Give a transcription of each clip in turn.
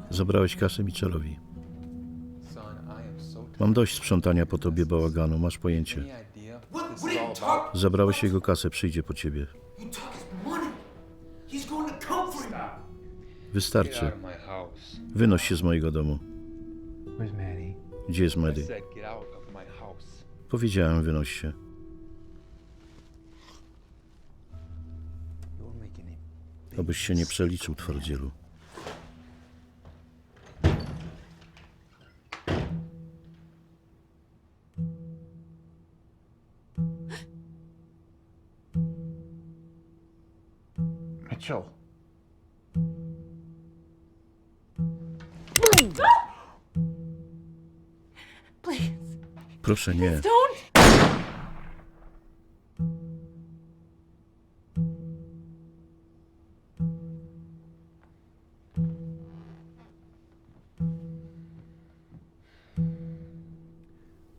Zabrałeś kasę Mitchellowi. Mam dość sprzątania po tobie bałaganu, masz pojęcie. Zabrałeś jego kasę, przyjdzie po ciebie. Wystarczy. Wynoś się z mojego domu. Gdzie jest Maddie? Powiedziałem, wynoś się. Obyś się nie przeliczył, twardzielu. Mitchell. Please, Proszę nie. don't.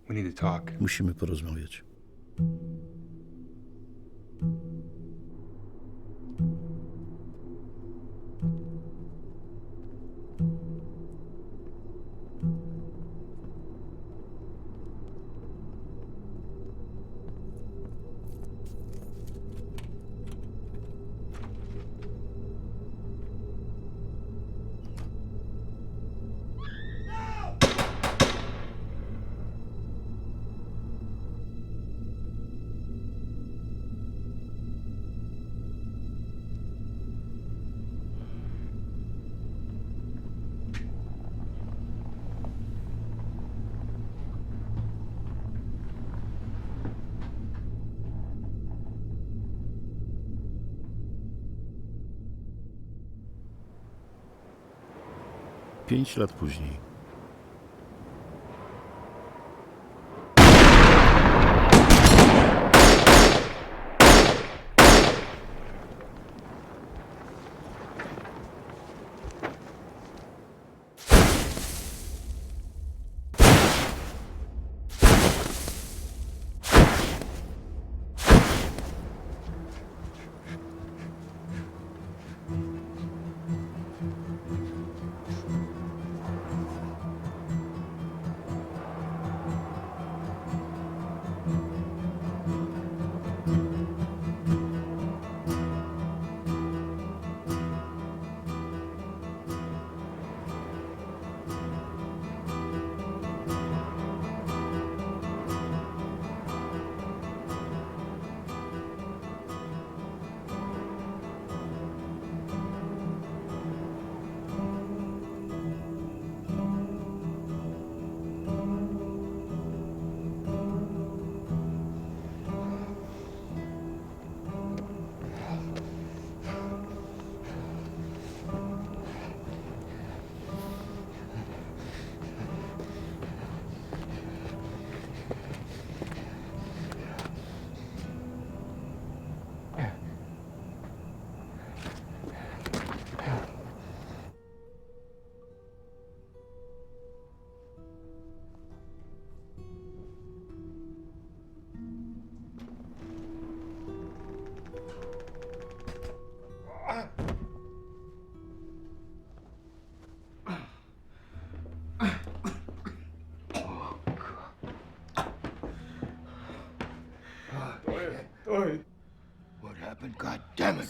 We need to talk. Musimy porozmawiać. Pięć lat później.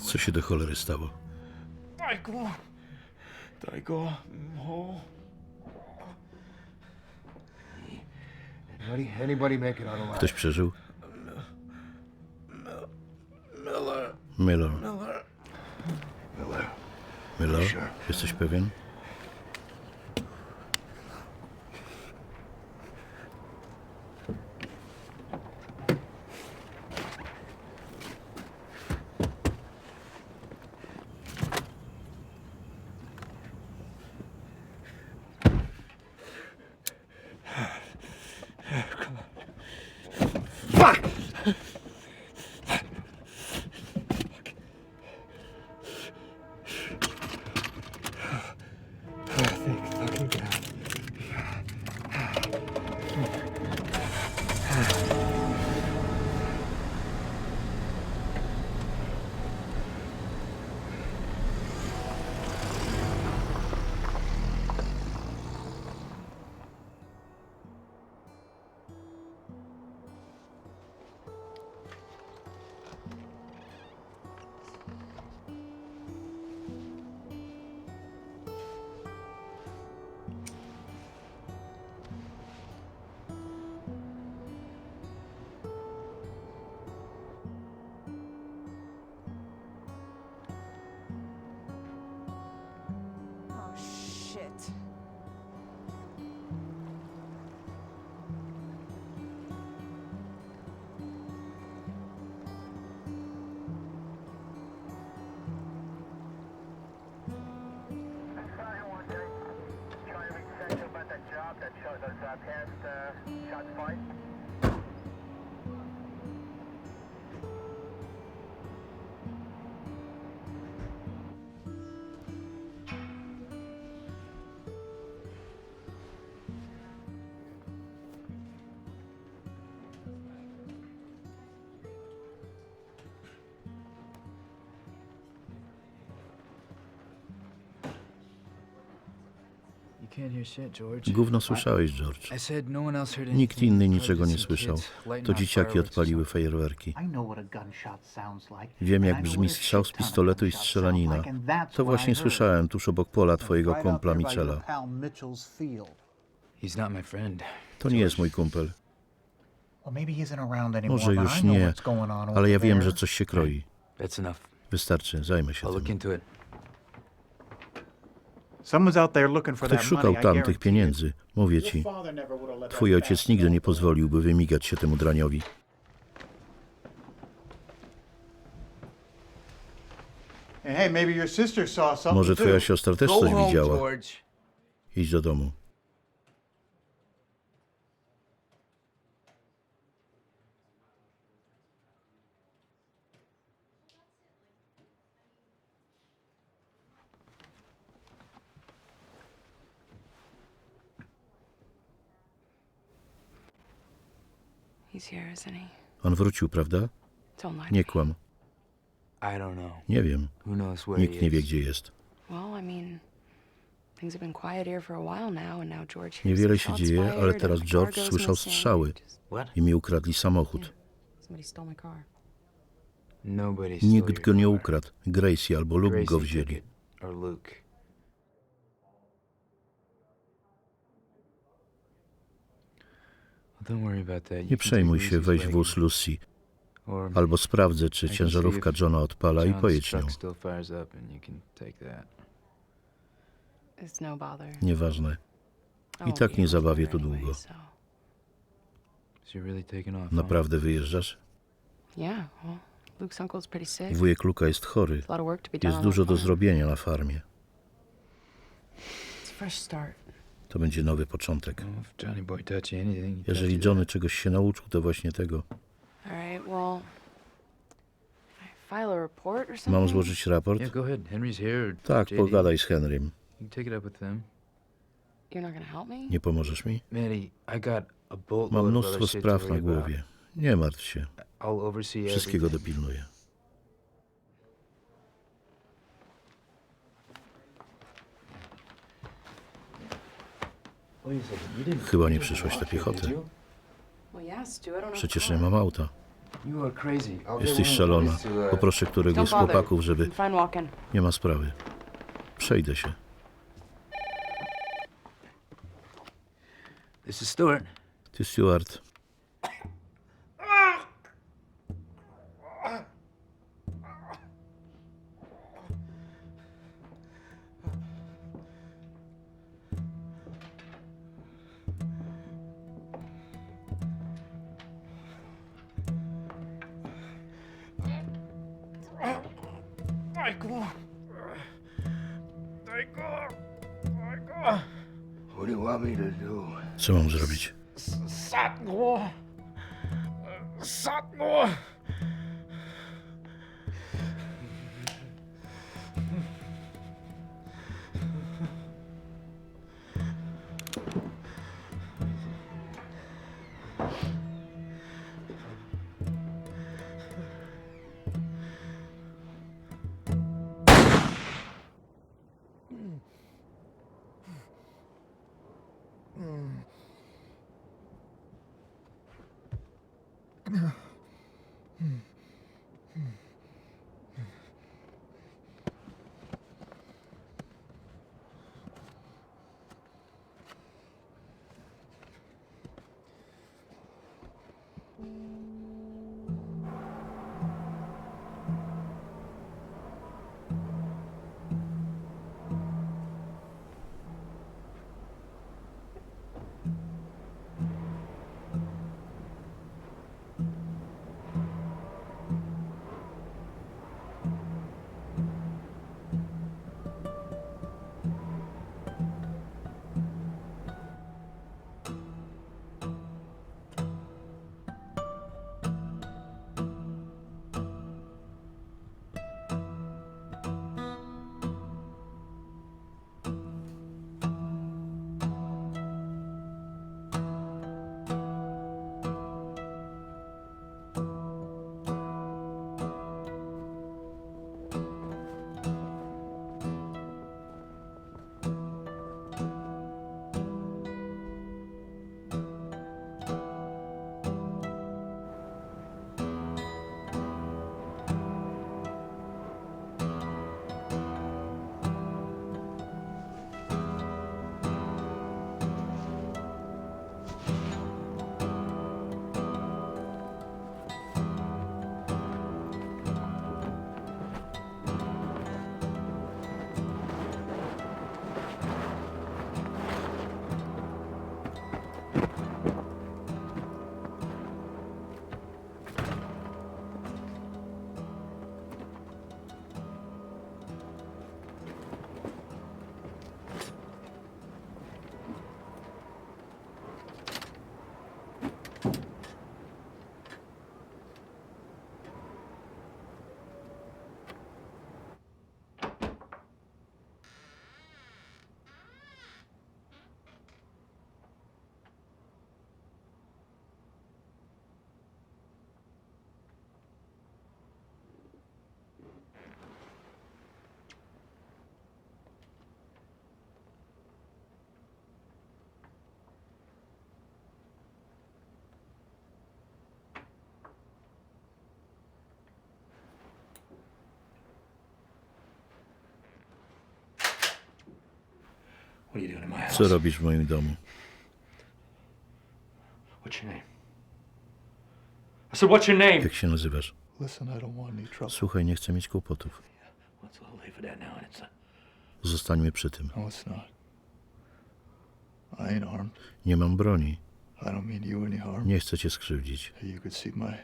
Co się do cholery stało? Daj go. Anybody make it out alive? Ktoś przeżył? Miller. Miller? Jesteś pewien? Fucking get out. Oh, shit. Trying to reach you about that job that showed those past shots fired. You can't hear shit, George. Gówno słyszałeś, George. I said no one else heard Nikt anything. inny Probably niczego nie some słyszał. kids lighting To off dzieciaki fireworks or odpaliły something. fajerwerki. I know what a gunshot sounds like. Wiem, jak And I know brzmi what a strzał z shit ton of pistoletu i gunshots strzelanina. sound like, and that's To what właśnie I heard. słyszałem tuż obok pola twojego Right out kumpla there by your Michela. pal Mitchell's field. He's not my friend. To nie jest mój kumpel. Well, maybe he isn't around anymore, Może but już I know nie, what's going on ale ja over wiem, there. że coś się kroi. That's enough. Wystarczy, zajmę się I'll look tym. into it. Someone's out there looking for Ktoś that szukał money, I tam tych guarantee pieniędzy. Mówię it. ci, Your father never would have let twój that ojciec bastard nigdy nie go. pozwoliłby wymigać się temu draniowi. Hey, maybe your sister saw something Może twoja too. siostra też Go coś home, widziała. George. Idź do domu. He's here, isn't he? On wrócił, prawda? Don't lie to Nie me. kłam. I don't know. Nie wiem. Who knows where Nikt he nie wie, is. gdzie jest. Well, I mean, things have been quiet here for a while now, and now George hears Niewiele some się shots dzieje, fired ale and teraz my George car goes słyszał missing. strzały Just- What? i mi ukradli samochód. Somebody stole my car. Nobody stole Nikt your go nie car. ukradł. Gracie albo Luke Gracie go took wzięli. it. Or Luke. Well, don't worry about that. You Nie can przejmuj take się, Lucy's weź wagon. wóz Lucy. Or Albo sprawdzę, czy I can ciężarówka see if Johna odpala i John's pojedź nią. truck still fires up and you can take that. It's no bother. Nieważne. I won't tak be nie able to zabawię there tu anyway, długo. so- So you're really taking off, huh? Naprawdę wyjeżdżasz? Yeah, well, Luke's uncle's pretty sick. Wujek Luka jest chory. There's a lot of work to be done Jest on dużo that do farm. zrobienia na farmie. It's a fresh start. To będzie nowy początek. Well, if Johnny Boy taught you anything, he Jeżeli taught you Johnny czegoś się nauczył, to właśnie tego. All right, well, I file a report or something? Mam złożyć raport? that. Yeah, go ahead. Henry's here. or Tak, JD. pogadaj z Henrym. You can take it up with them. You're not gonna help me? Nie pomożesz mi? Maddie, I got a boatload Mam of mnóstwo other shit to spraw na worry about. głowie. Nie martw się. I'll oversee Wszystkiego everything. dopilnuję. Wait a second, you didn't Chyba nie walk przyszłaś na here, piechotę. did you? Well, yeah, Stu, I don't have Przecież a nie car. mam auta. You are crazy. I'll get one Jesteś of the szalona. boys to, Poproszę któregoś z Don't bother. chłopaków, żeby... I'm fine walking. Nie ma sprawy. Przejdę się. This is Stuart. Ty, Stuart. What do you want me to do? Co mam zrobić? Satmo! What are you doing in my house? Co robisz w moim domu? What's your name? I said, what's your name? Jak się nazywasz? Listen, I don't want any trouble. Słuchaj, nie chcę mieć kłopotów. Let's leave it at now, and it's Zostańmy przy tym. No, it's not. I ain't armed. Nie mam broni. I don't mean you any harm. Nie chcę cię skrzywdzić. You could see my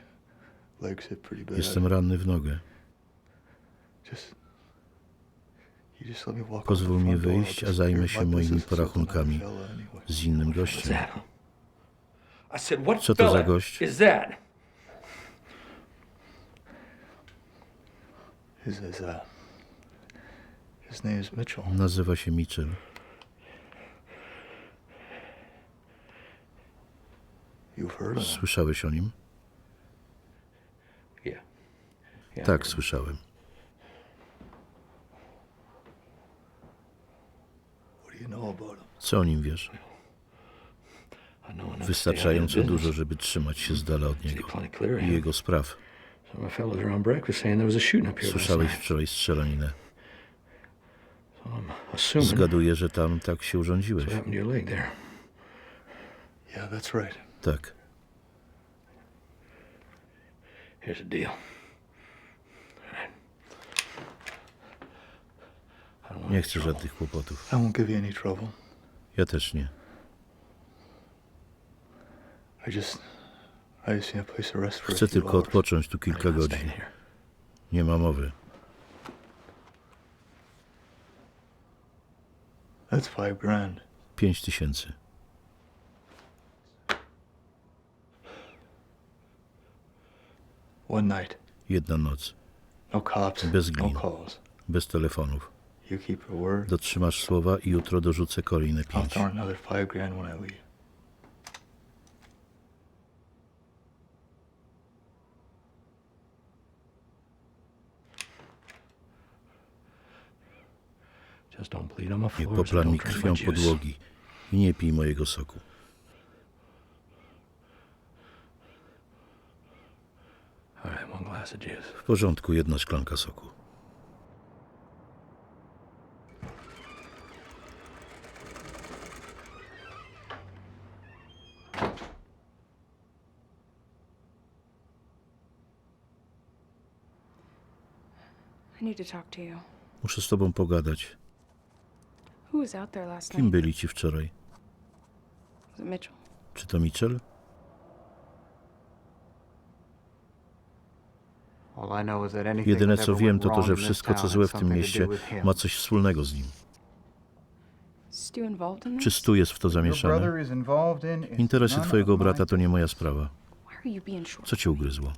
legs hit pretty bad. Jestem ranny w nogę. You just let me walk Pozwól out the mi front door. I'll wyjść, a disappear. zajmę My się moimi business is porachunkami with another fella anyway. z innym what's gościem. that? I said, what Co to za fella gość? is that? His name is Mitchell. Nazywa się Mitchell. You've heard of him? Słyszałeś o nim? Yeah. Tak, słyszałem. What do you know about him? Co o nim wiesz? I know enough to stay out of Wystarczająco his dużo, business. żeby trzymać się z dala od See niego plenty clear of i him. jego spraw. Some of my fellows around breakfast saying there was a shooting up here last Słyszałeś night. wczoraj strzelaninę. So I'm assuming Zgaduję, że tam tak się urządziłeś. what happened to your leg there. Yeah, that's right. Tak. Here's the deal. I don't want Nie any chcę trouble. żadnych kłopotów. I won't give you any trouble. Ja też nie. I just need a place to rest for a Chcę few tylko hours. odpocząć tu kilka I'm not godzin. staying here. Nie ma mowy. That's $5,000. One night. Jedna noc. No cops. Bez No glin. calls. Bez telefonów. You keep your word. Dotrzymasz słowa i jutro dorzucę kolejne I'll 5. throw another $5,000 when I leave. Just don't bleed on my Nie floors and poplan mi don't drink krwią my juice. podłogi i nie pij mojego soku. All right, one glass of juice. W porządku, jedna szklanka soku. I need to talk to you. Muszę z tobą pogadać. Who was out there last Kim night? byli ci wczoraj? Was it Mitchell? Czy to Mitchell? All I know is that anything Jedyne that co ever wiem went to to, wrong że in this wszystko co town złe had w tym something to mieście do with him. ma coś wspólnego z nim. Stu involved in Czy this? Stu jest w to Your zamieszany? brother is involved in. It's Interesy none twojego of my brata to nie moja sprawa. Why are you being short? Co cię ugryzło?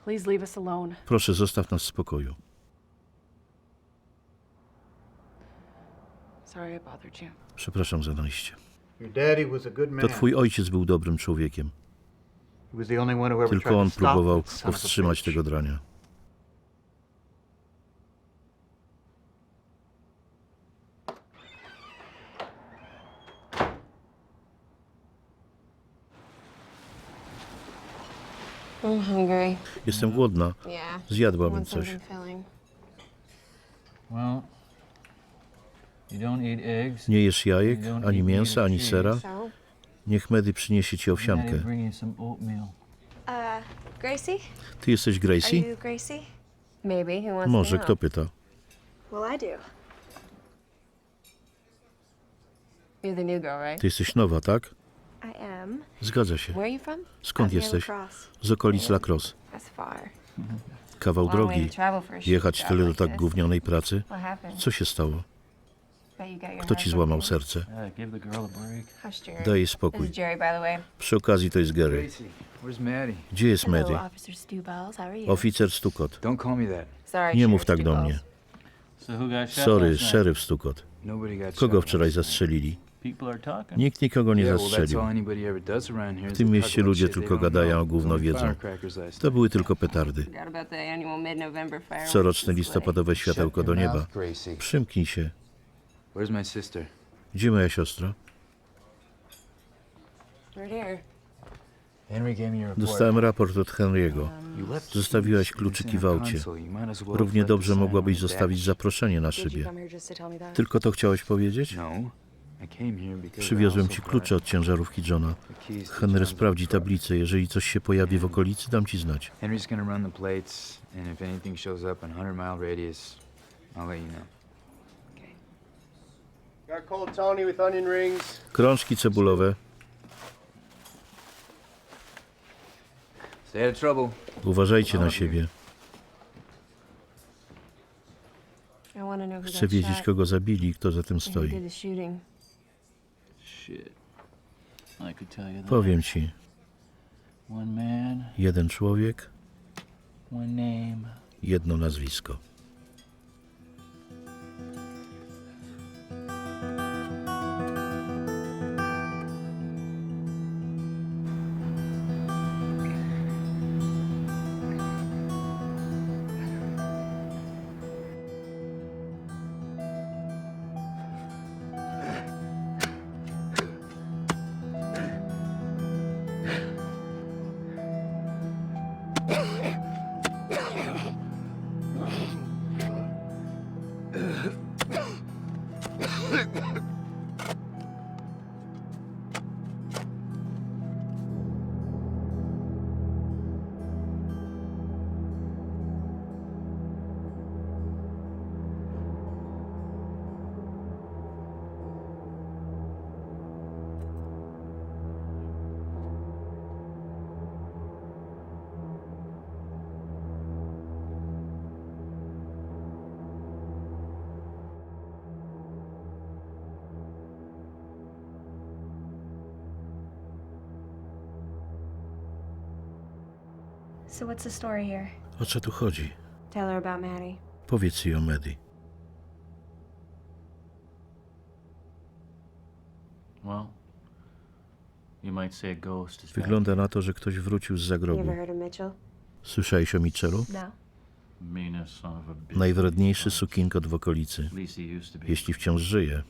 Please leave us alone. Proszę, zostaw nas w spokoju. Sorry I bothered you. Przepraszam za najście. Your daddy was a good man. To twój ojciec był dobrym człowiekiem. He was the only one who ever tried Tylko to on stop próbował that son of a powstrzymać bitch. tego drania. I'm hungry. Jestem głodna. Yeah. Zjadłabym coś. filling. Well, you don't eat eggs. Nie jesz jajek, ani mięsa, ani sera. So, Niech Medy przyniesie ci owsiankę. Daddy bring you some oatmeal. Gracie? Ty jesteś Gracie? Gracie? Maybe. Who wants Może, to kto pyta? Well, I do. You're the new girl, right? Ty jesteś nowa, tak? I am. Zgadza się. Where are you from? Skąd jesteś? Z okolic La Crosse. That's far. Kawał Long way drogi. to travel for a shoot Jechać job tyle do like tak this. gównianej pracy? What happened? Co się stało? Bet you got your Kto ci heart złamał broken. serce? Give the girl a break. Hush, Jerry. Daj jej This spokój. is Jerry, by the way. Przy okazji to jest Gary. Gracie, where's Maddie? Gdzie jest Medy? Hello, Officer Stu Bells. How are you? Oficer Stukot. Don't call me that. Sorry, Nie Sheriff mów tak Stu do Bells. mnie. So who got shot Sorry, last night? szeryf Stukot. Nobody got Kogo shot wczoraj last night. zastrzelili? People are talking. Nikt nikogo nie Yeah, well, that's zastrzelił. all anybody ever does around here W is tym they mieście talk about ludzie shit they tylko don't gadają, know. a gówno Only wiedzą. firecrackers last To night. były tylko petardy. Forgot about the annual mid-November fireworks Coroczne display. listopadowe światełko do nieba. Przymknij się. Where's my sister? Gdzie moja siostra? Right here. Henry gave me your report. Dostałem raport od Henry'ego. You left Zostawiłaś keys kluczyki in w a aucie. console. You might as well have Równie left the dobrze sign mogłabyś on the zostawić dash. zaproszenie na Did you szybie. come here just to tell me that? Tylko to chciałeś powiedzieć? No. I came here because Przywiozłem I ci also klucze od ciężarówki Johna. brought the keys to Henry John's sprawdzi apartment. tablicę. Jeżeli coś się pojawi w okolicy, dam ci znać. Henry's gonna run the plates, and if anything shows up in 100-mile radius, I'll let you know. Got cold Tony with onion rings. Krążki cebulowe. Stay out of trouble. Uważajcie na siebie. I want to know who Chcę got wiedzieć, shot kogo zabili i kto za tym and who stoi. did the shooting. Shit. I could tell you that. Powiem ci. One man, Jeden człowiek, one name. jedno nazwisko. So what's the story here? O co tu chodzi? Tell her about Maddie. Powiedz jej o Medi. Well, you might say a ghost is back. Wygląda na to, że ktoś wrócił z You zagrobu. ever heard of Mitchell? Słyszałeś o Mitchellu? No. Meanest son of a bitch. Najwredniejszy sukinkot w okolicy. At least he used to be. Jeśli wciąż żyje,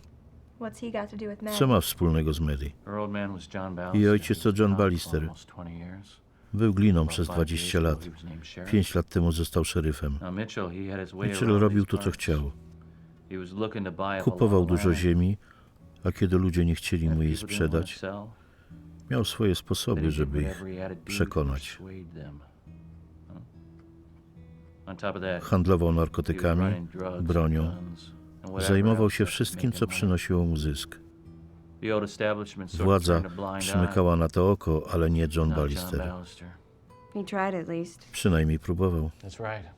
What's he got to do with Maddie? co ma wspólnego z Medi? Her old man was John Ballister. Jej ojciec to He was John gone for Ballister. almost 20 years. Był gliną About przez 5 20 years lat. ago, he was named sheriff. 5 lat temu został szeryfem. Now Mitchell, he had his way Mitchell around robił these to, co parts. chciał. He was looking to buy up a lot Kupował of dużo land. ziemi, a kiedy ludzie nie chcieli And mu jej people didn't wanna sprzedać, sell, miał swoje then sposoby, he did żeby ich whatever he had to do to przekonać. persuade them. On top of that, Handlował he was narkotykami, running drugs, bronią. guns, and whatever Zajmował else się that could wszystkim, make co him money. przynosiło mu zysk. The old establishment sort of Władza turned a blind eye. przymykała na to oko, ale nie John Not John Ballister. Ballister. He tried at least. Przynajmniej próbował. That's right.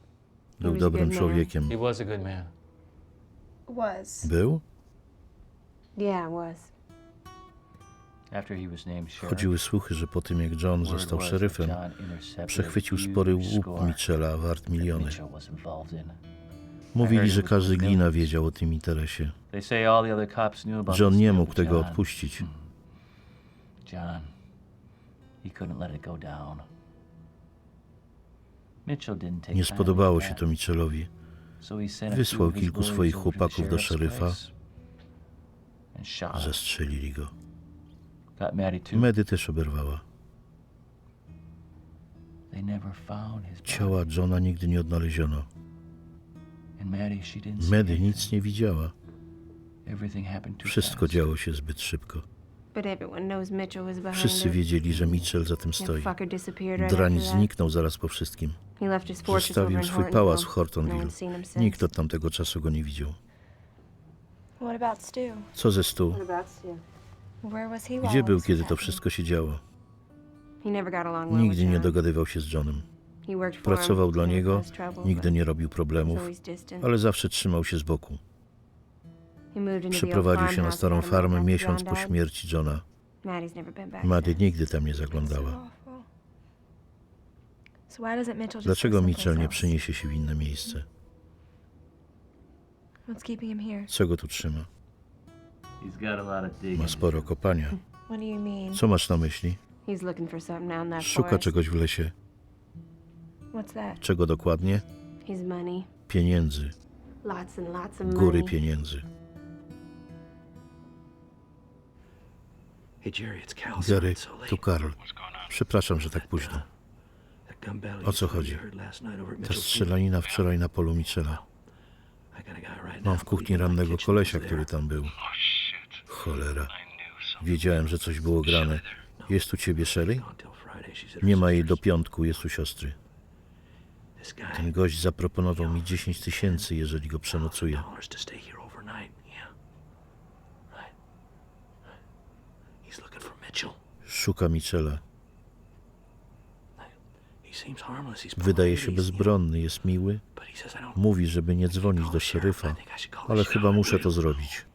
Był was a dobrym good man. człowiekiem. He was a good man. Was. Był? Yeah, was. After he was named sheriff, Chodziły słuchy, że po tym jak John word został was szeryfem, that John intercepted przechwycił a huge spory łup score Mitchella wart that miliony. Mitchell was involved in. Mówili, że każdy glina wiedział o tym interesie. They say all the other cops knew about John this nie deal, mógł but tego John- odpuścić. John, he couldn't let it go down. Mitchell didn't take Nie kindly spodobało to się that, to Mitchellowi. so he sent a Wysłał few of his kilku bullies swoich over to the chłopaków do sheriff's szeryfa. place and shot him. Zastrzelili go. Got Maddie too. Medy też oberwała. They never found his body. Ciała Johna nigdy nie odnaleziono. And Maddie, she didn't see Medy anything. nic nie widziała. Everything happened too Wszystko fast. działo się zbyt szybko. But everyone knows Mitchell was behind Wszyscy it. wiedzieli, że Mitchell za tym That stoi. fucker disappeared right Drań after that. zniknął zaraz po wszystkim. He left his fortress over Zostawił in swój pałac w No Hortonville. one's seen him since. Nikt od tamtego czasu go nie widział. What about Stu? Co ze Stu? Where was he? Gdzie był, kiedy to wszystko się działo? He never got along well Nigdy with nie John. dogadywał się z Johnem. He worked for Pracował him, dla never niego, caused trouble, nigdy but nie robił was problemów, always distant. ale zawsze trzymał się z boku. He moved into the old Przeprowadził się na farmhouse starą about a month farmę after miesiąc John po died. śmierci Johna. Maddie's never been back Maddie since. nigdy tam nie zaglądała. So why doesn't Mitchell just Dlaczego go Mitchell someplace nie else? przeniesie się w inne miejsce? What's keeping him here? Co go tu trzyma? He's got a lot of digging. Ma sporo kopania. What do you mean? Co masz na myśli? He's looking for something out in that Szuka forest. czegoś w lesie. What's that? Czego dokładnie? His money. Pieniędzy. Lots and lots of Góry money. pieniędzy. Hey Jerry, it's Cal. Gary, It's so late. tu Karl. Przepraszam, że tak późno. That gun battle O co you chodzi? heard last night over at Ta Mitchell's strzelanina wczoraj na polu Michela. I got a guy right Mam now w kuchni believing my rannego kitchen kolesia, was który there. tam był. Cholera. Wiedziałem, że coś było grane. Jest u ciebie Sherry? Gone till Friday. She's at her Nie ma jej do sister's. piątku, jest u siostry. This guy, Ten gość zaproponował mi 10 000, jeżeli go przenocuję. $1,000 to stay here overnight. Yeah. Right. He's looking for Mitchell. Szuka Michela. He seems harmless. He's Wydaje polite, się he's, bezbronny, jest miły. but he says I don't Mówi, żeby nie dzwonić do szeryfa, ale chyba muszę to zrobić.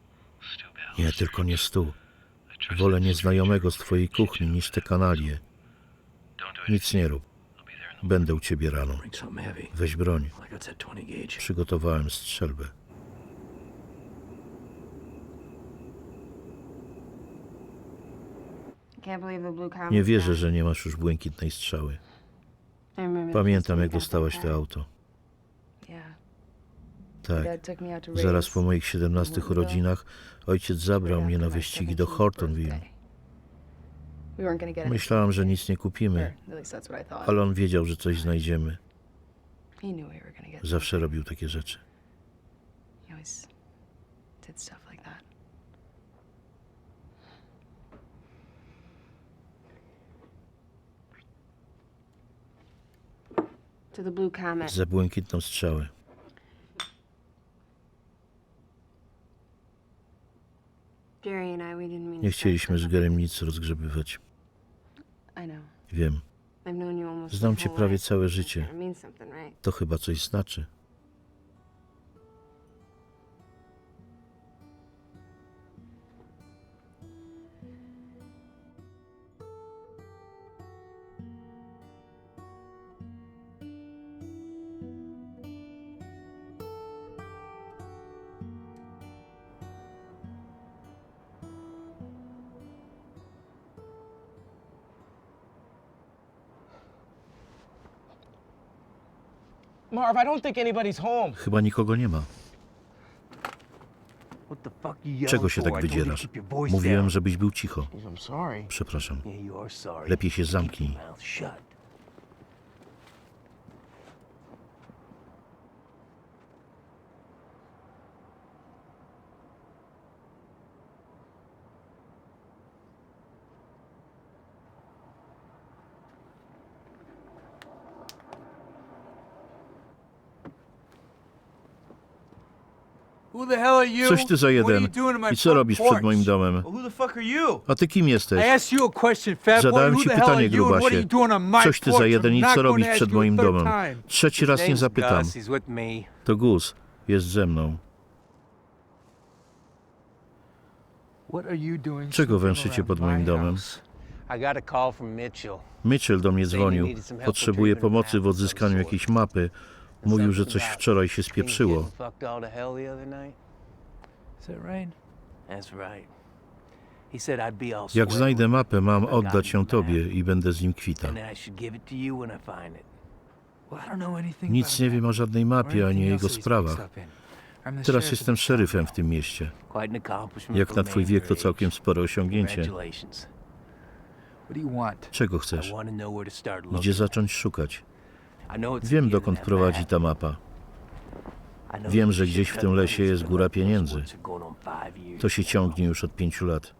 Nie, tylko nie Stu. Wolę nieznajomego z twojej kuchni niż te kanalie. Nic nie rób. Będę u ciebie rano. bring something heavy. Weź broń. Like I said, 20 gauge. Przygotowałem strzelbę. Can't believe the blue car Nie was wierzę, gone. że nie masz już błękitnej strzały. I remember the Pamiętam, first jak time we got dostałaś that to car. auto. Yeah. Tak. Dad took me out to Zaraz race. po moich 17 urodzinach ojciec zabrał mnie na wyścigi do Hortonville. We weren't gonna get Myślałam, że nic nie kupimy, anything. At least that's what I thought. ale on wiedział, że coś znajdziemy. He knew we were gonna get Zawsze robił takie rzeczy. He always did stuff like that. To the blue comet. Za błękitną strzałę. Jerry and I, we didn't mean Nie to chcieliśmy z start Garym nic rozgrzebywać. I know. Wiem, I've known you almost znam my cię whole prawie life. całe It's życie. gotta mean something, right? To chyba coś znaczy. Marv, I don't think anybody's home. Chyba nikogo nie ma. What the fuck you yelling Czego się for? tak I told you to wydzierasz? keep your voice Mówiłem, down. żebyś był cicho. I'm sorry. Przepraszam. Yeah, you are sorry. Lepiej się Keep zamknij. your mouth shut. Who the hell are you? Coś ty za What are jeden. you doing in my I co front robisz porch? przed moim domem? Well, who the fuck are you? A ty kim jesteś? I asked you a question, fat boy. Zadałem Who ci the hell are pytanie, you and what are you grubasie. doing on my Coś ty porch? za jeden I'm i not co gonna robisz ask przed you a moim third domem? time. Trzeci raz nie zapytam. Gus, he's with me. To Gus. Jest ze mną. What are you doing? Czego snooping węszycie around pod my moim domem? house? I got a call from Mitchell. Mitchell do mnie dzwonił. Potrzebuje pomocy w odzyskaniu jakiejś mapy. Mówił, że coś wczoraj się spieprzyło. Fucked all to hell the other night. Is that right? That's right. He said I'd be all Jak swell znajdę mapę, mam when I got oddać ją the map, tobie i będę z nim kwita. and I should give it to you when I find it. Well, I don't know anything Nic about nie that wiem o żadnej or mapie ani o anything jego else that he's sprawach. mixed up in. I'm the Teraz sheriff jestem of the szeryfem w town. tym mieście. Quite an accomplishment Jak for na a twój man wiek your to age. całkiem spore osiągnięcie. Congratulations. What do you want? Czego I chcesz? want to know where to start Gdzie looking. zacząć szukać? I know it's Wiem, the dokąd internet prowadzi map. ta mapa. I know Wiem, that że you gdzieś should w tym cut lesie loose jest for góra the pieniędzy. woods are going on 5 years. To się ciągnie już od 5 lat.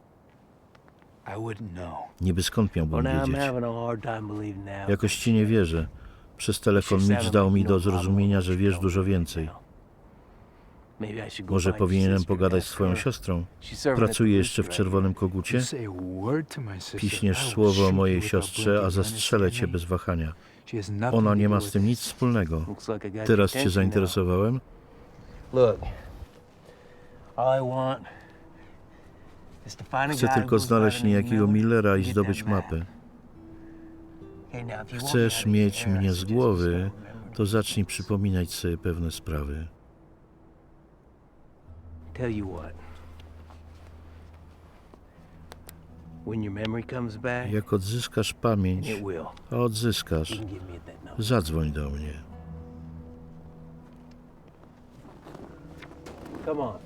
I wouldn't know. Niby skąd Well, miałbym now I'm wiedzieć? having a hard time believing now. Jakoś ci nie wierzę. Przez telefon Mitch dał mi do zrozumienia, że wiesz dużo więcej. Maybe I should go Może find your powinienem sister and pogadać z ask twoją her. siostrą. She's serving at the Pracuje jeszcze w booster right Czerwonym Kogucie? You say a word to my sister, Piśniesz I will słowo o shoot mojej you without siostrze, blinking. a You zastrzelę cię understand bez wahania. me? She has nothing Ona to nie do ma with z tym this. nic wspólnego. Looks like I got Teraz your cię attention now. zainteresowałem? Look, all I want is to find a Chcę guy tylko who goes by znaleźć the name of niejakiego Miller Millera i and get zdobyć that map. mapę. Okay, now, if you want me Chcesz out of mieć here, I mnie z suggest you głowy, start remembering to zacznij things. przypominać sobie pewne sprawy. Tell you what. When your memory comes back, Jak odzyskasz pamięć, it will. a odzyskasz, You can give me that number. zadzwoń do mnie. Come on.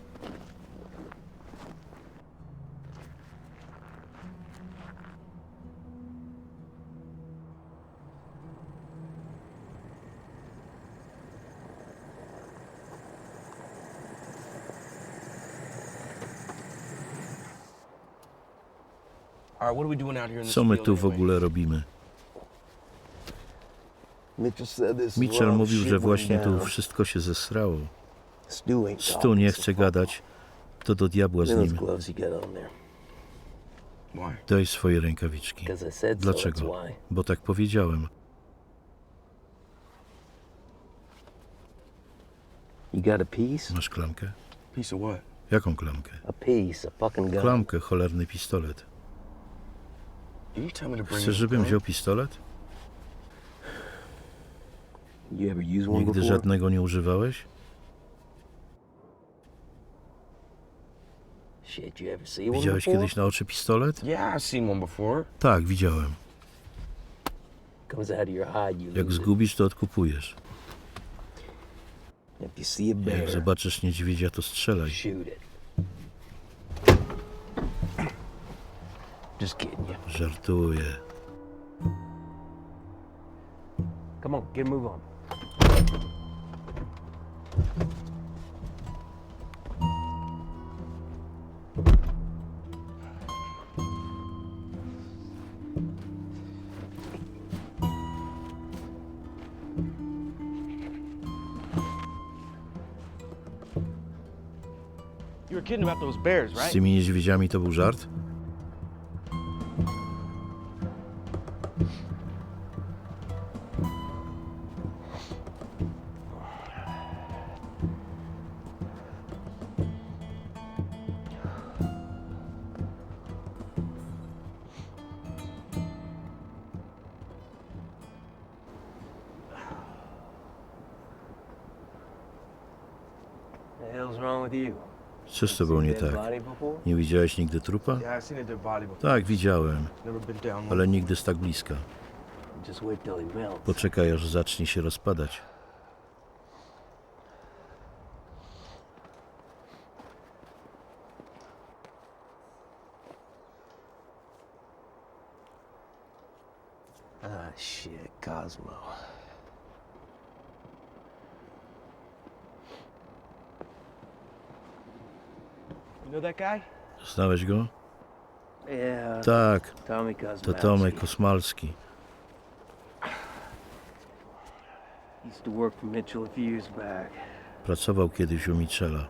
All right, what are we doing out here in this Co my field tu w anyway? ogóle robimy? Mitchell mówił, że właśnie tu wszystko się zesrało. Stu nie chce gadać, to do diabła z nim. Daj swoje rękawiczki. Dlaczego? Bo tak powiedziałem. You got a piece? Masz klamkę? Piece of what? Jaką klamkę? A piece, a fucking gun. Klamkę, cholerny pistolet. Did you tell me to bring Chcesz, żebym wziął pistolet? You ever use one Nigdy before? żadnego nie używałeś? Shit, you ever see one Widziałeś before? kiedyś na oczy pistolet? Yeah, I've seen one before. Tak, widziałem. Comes out of your hide, you Jak lose it. zgubisz, to odkupujesz. If you see a bear, Jak zobaczysz niedźwiedzia, to strzelaj. shoot it. Just kidding you. Żartuję. Come on, get a move on. You were kidding about those bears, Z right? tymi niedźwiedziami to był żart? The hell's wrong with you? Co z tobą nie Seen dead tak? body before? Nie widziałeś nigdy trupa? Yeah, I've seen a dead body before. Tak, widziałem, Never been down one. ale nigdy z tak bliska. Just wait till he melts. Poczekaj, aż zacznie się rozpadać. Laszlo. You know that guy? Znałeś go? Yeah. Tak, Tommy to Kosmowski. Tomek Kosmalski. Used to work for Mitchell a few years back. Pracował kiedyś u Mitchella.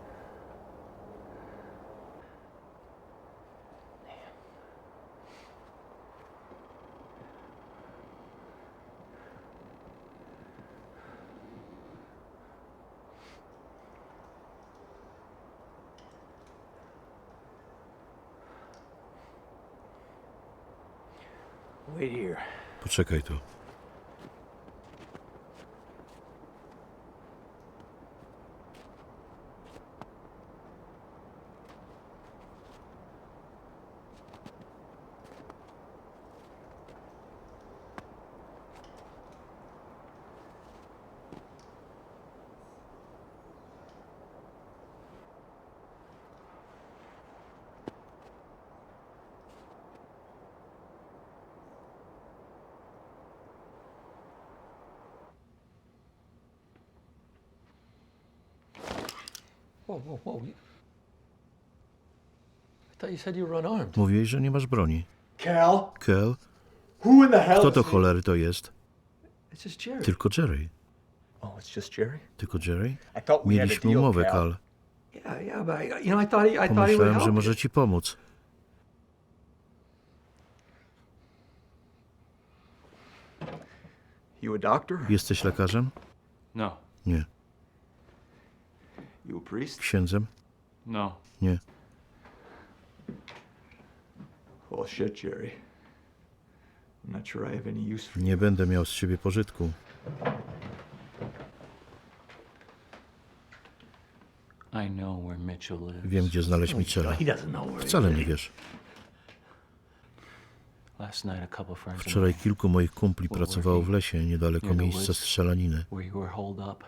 Wait here. Poczekaj tu. Whoa, whoa, whoa. I thought you said you were unarmed. Mówiłeś, że nie masz broni. Cal? Kel? Who in the hell Kto is to he? cholery to jest? It's just Jerry. Tylko Jerry. Oh, it's just Jerry? Tylko Jerry? I thought we had a Mieliśmy deal, umowę, Cal. Kal. Yeah, but I thought he would Pomyślałem, help że you. może ci pomóc. You a doctor? Jesteś lekarzem? No. Nie. You a priest? Księdzem? No. Nie. Oh shit, Jerry. I'm not sure I have any use for you. Nie będę miał z ciebie pożytku. I know where Mitchell lives. Wiem, gdzie znaleźć Mitchella. He doesn't know where Wcale he nie is. wiesz. Last night a couple friends of Wczoraj mine kilku moich kumpli pracowało w lesie niedaleko miejsca strzelaniny. where you were holed up.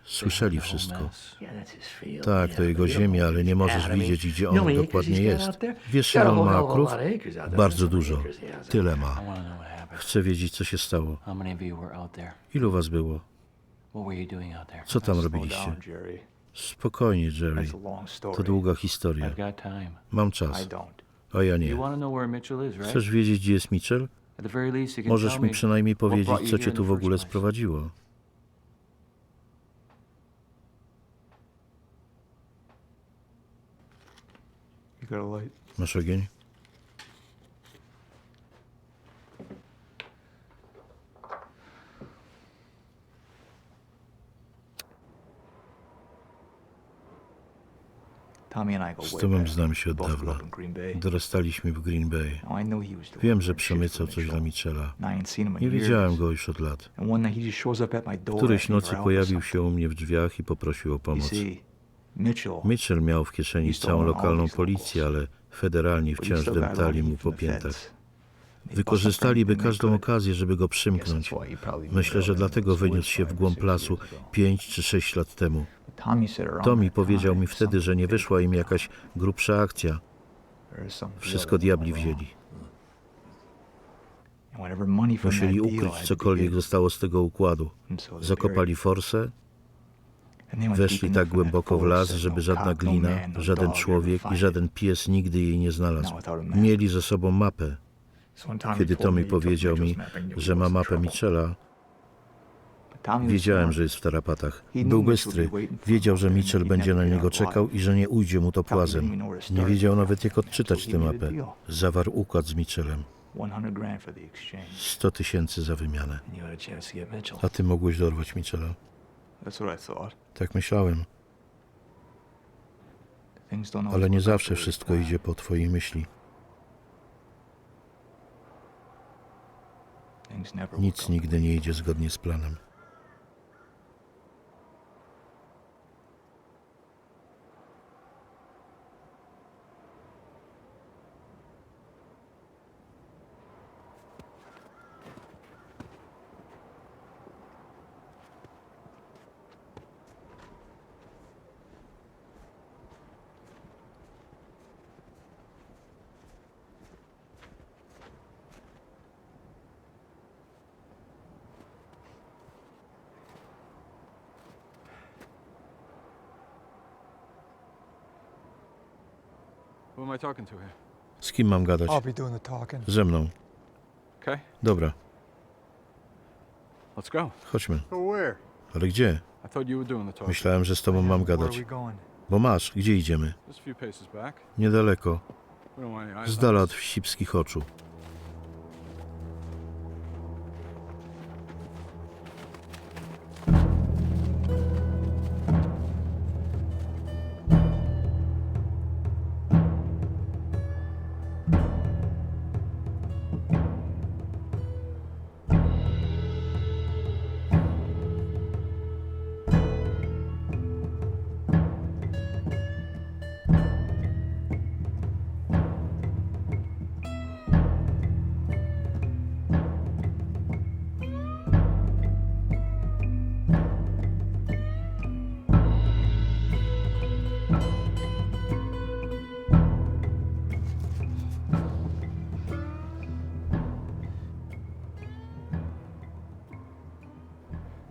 Słyszeli wszystko. Yeah, that's his field. Tak, Yeah, to jego but you don't ziemia, ale nie możesz I mean, widzieć, gdzie you know how on many dokładnie acres he's got jest. out there? Wiesz, Got a ile on whole ma hell of a krów? lot of acres out there. Bardzo That's how many dużo. acres he has out Tyle I ma. want to know what happened. Chcę wiedzieć, co się stało. How many of you were out there? Ilu was było? What were you doing out there? Co tam Slow robiliście? down, Jerry. Spokojnie, Jerry. That's a long story. To długa historia. I've got time. Mam I czas. don't. A ja You nie. want to know where Mitchell is, right? Chcesz wiedzieć, gdzie jest Mitchell? At the very least, you can Możesz tell mi me przynajmniej what brought powiedzieć, you co here cię in tu the w ogóle first place. sprowadziło. You got a light? Masz ogień? Tommy and I go Z way Tomem back. znam się od Both grew dawna. up in Green Bay. Dorastaliśmy w Green Bay. Now, I knew he was doing Wiem, że weird shit przemycał for coś dla Mitchell. Mitchella. And I ain't seen him in Nie years. widziałem go już od lat. And one night he just shows up at my door. Którejś asking nocy for help with pojawił something. się u mnie w drzwiach i poprosił o You pomoc. see, Mitchell Mitchell miał w kieszeni całą lokalną policję, ale federalni but he wciąż still got deptali all mu heat from po the piętach. feds. They Wykorzystaliby busted każdą everything they okazję, żeby go could. Guess przymknąć. that's why he probably moved Myślę, że out dlatego into the wyniósł się w woods głąb 5 or 6 lasu years ago. 5 czy 6 lat temu. Tommy said around Tommy that powiedział time mi wtedy, że nie something wyszła im big jakaś grubsza akcja. There is some Wszystko diabli wzięli. And whenever money from Musieli that deal ukryć had to be cokolwiek hidden. zostało z tego układu. And so they Zakopali buried it. forsę, And they went weszli deep tak into that głęboko w forest las, that żeby no żadna cop, no glina, man, no żaden dog ever człowiek find i it. żaden pies nigdy jej nie znalazł. Now without a map. Mieli ze sobą mapę. So when Tommy Kiedy told Tommy me he took powiedział mi, Mitchell's map and knew he że ma was in mapę trouble. Mitchella, But Tommy was wiedziałem, smart. że jest w tarapatach. He knew Był Mitchell bystry. would be waiting for Wiedział, him że out there and Mitchell he'd będzie never na get niego out alive. czekał i że nie ujdzie mu to Tommy didn't płazem. even know where to Nie start. wiedział nawet, jak odczytać So he tę made a mapę. deal. Zawarł układ z Mitchellem. 100 grand for the exchange. 100 tysięcy za wymianę. And you had a chance to get Mitchell. A ty mogłeś dorwać Mitchella. That's what I thought. Tak myślałem. Things don't always Ale nie work out zawsze the way wszystko it's idzie po twojej myśli. planned. Things never work Nic out. nigdy nie idzie zgodnie z planem. Who am I talking to here? Z kim mam gadać? be doing the talking. Ze mną. Okay, Dobra, let's go. chodźmy. Go where? Ale gdzie? I thought you were doing the talking. Myślałem, że z tobą mam Where are gadać. we going? Bo masz, gdzie idziemy? Just a few paces back. Niedaleko, We don't want any eyes z on dala us. od wścibskich oczu.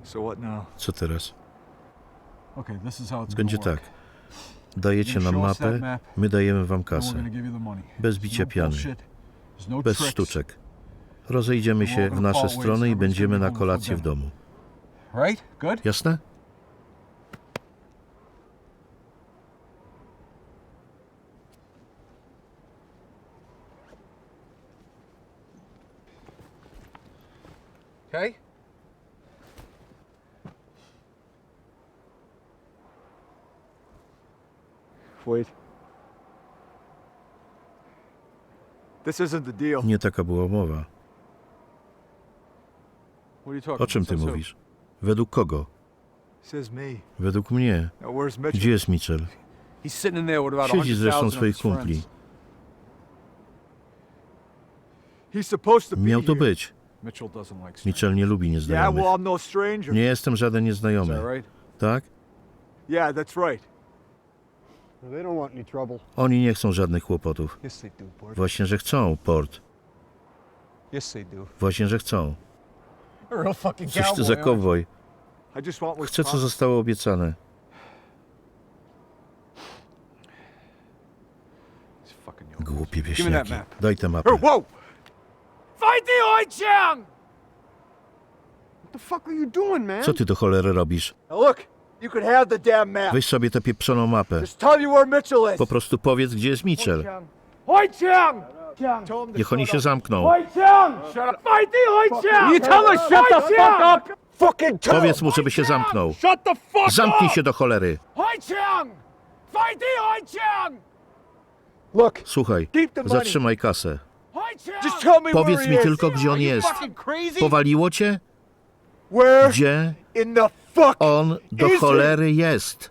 So what now? Co teraz? Okay, this is how it's Będzie gonna tak. work. Dajecie nam mapę, my dajemy wam And we're kasę. gonna give you the money. Bez There's bicia no piany. bullshit. There's no Bez tricks. sztuczek. Rozejdziemy się w nasze strony i będziemy na kolację w domu. Right? Good? Jasne? Okay. Wait. This isn't the deal. Nie taka była mowa. What are you talking O czym ty about? mówisz? Według kogo? Says me. Według mnie. Now where's Mitchell? Gdzie jest Mitchell? He's sitting in there with about Siedzi z resztą 100,000 of swoich his kumpli. friends. He's supposed to be Miał tu here. być. Mitchell doesn't like strangers. Mitchell nie lubi Yeah, nieznajomych. well, I'm no stranger. Nie jestem żaden Is nieznajomy. that right? Tak? Yeah, that's right. They don't want any trouble. Oni nie chcą żadnych kłopotów. Yes, they do, Bart. Właśnie, że chcą, Port. Yes, they do. Właśnie, że chcą. You're a real fucking Coś ty za kowboj. I just want what's Chcę, co promised. zostało obiecane. These fucking yokels. Głupie Give me that wieśniaki. map. Daj tę mapę. Whoa! Fight the Oichang! What the fuck are you doing, man? Co ty do cholery robisz? Now look, you could have the damn map. Weź sobie tę pieprzoną mapę. Just tell me where Mitchell is. Po prostu powiedz, gdzie jest Mitchell. Oichang! Tell him to Niech oni shut się up. zamkną. Oichang! Shut up! Fight the Oichang! You tell us shut the fuck up! Fucking tell Powiedz mu, żeby się zamknął. Shut the fuck Zamknij up! się do cholery. Oichang! Fight the Oichang! Look, Słuchaj, keep the money. zatrzymaj kasę. Oichang! Just tell me Powiedz where mi he tylko, is. gdzie on Are you jest. fucking crazy? Powaliło cię? Where Gdzie in the fuck? on do Is he? cholery jest?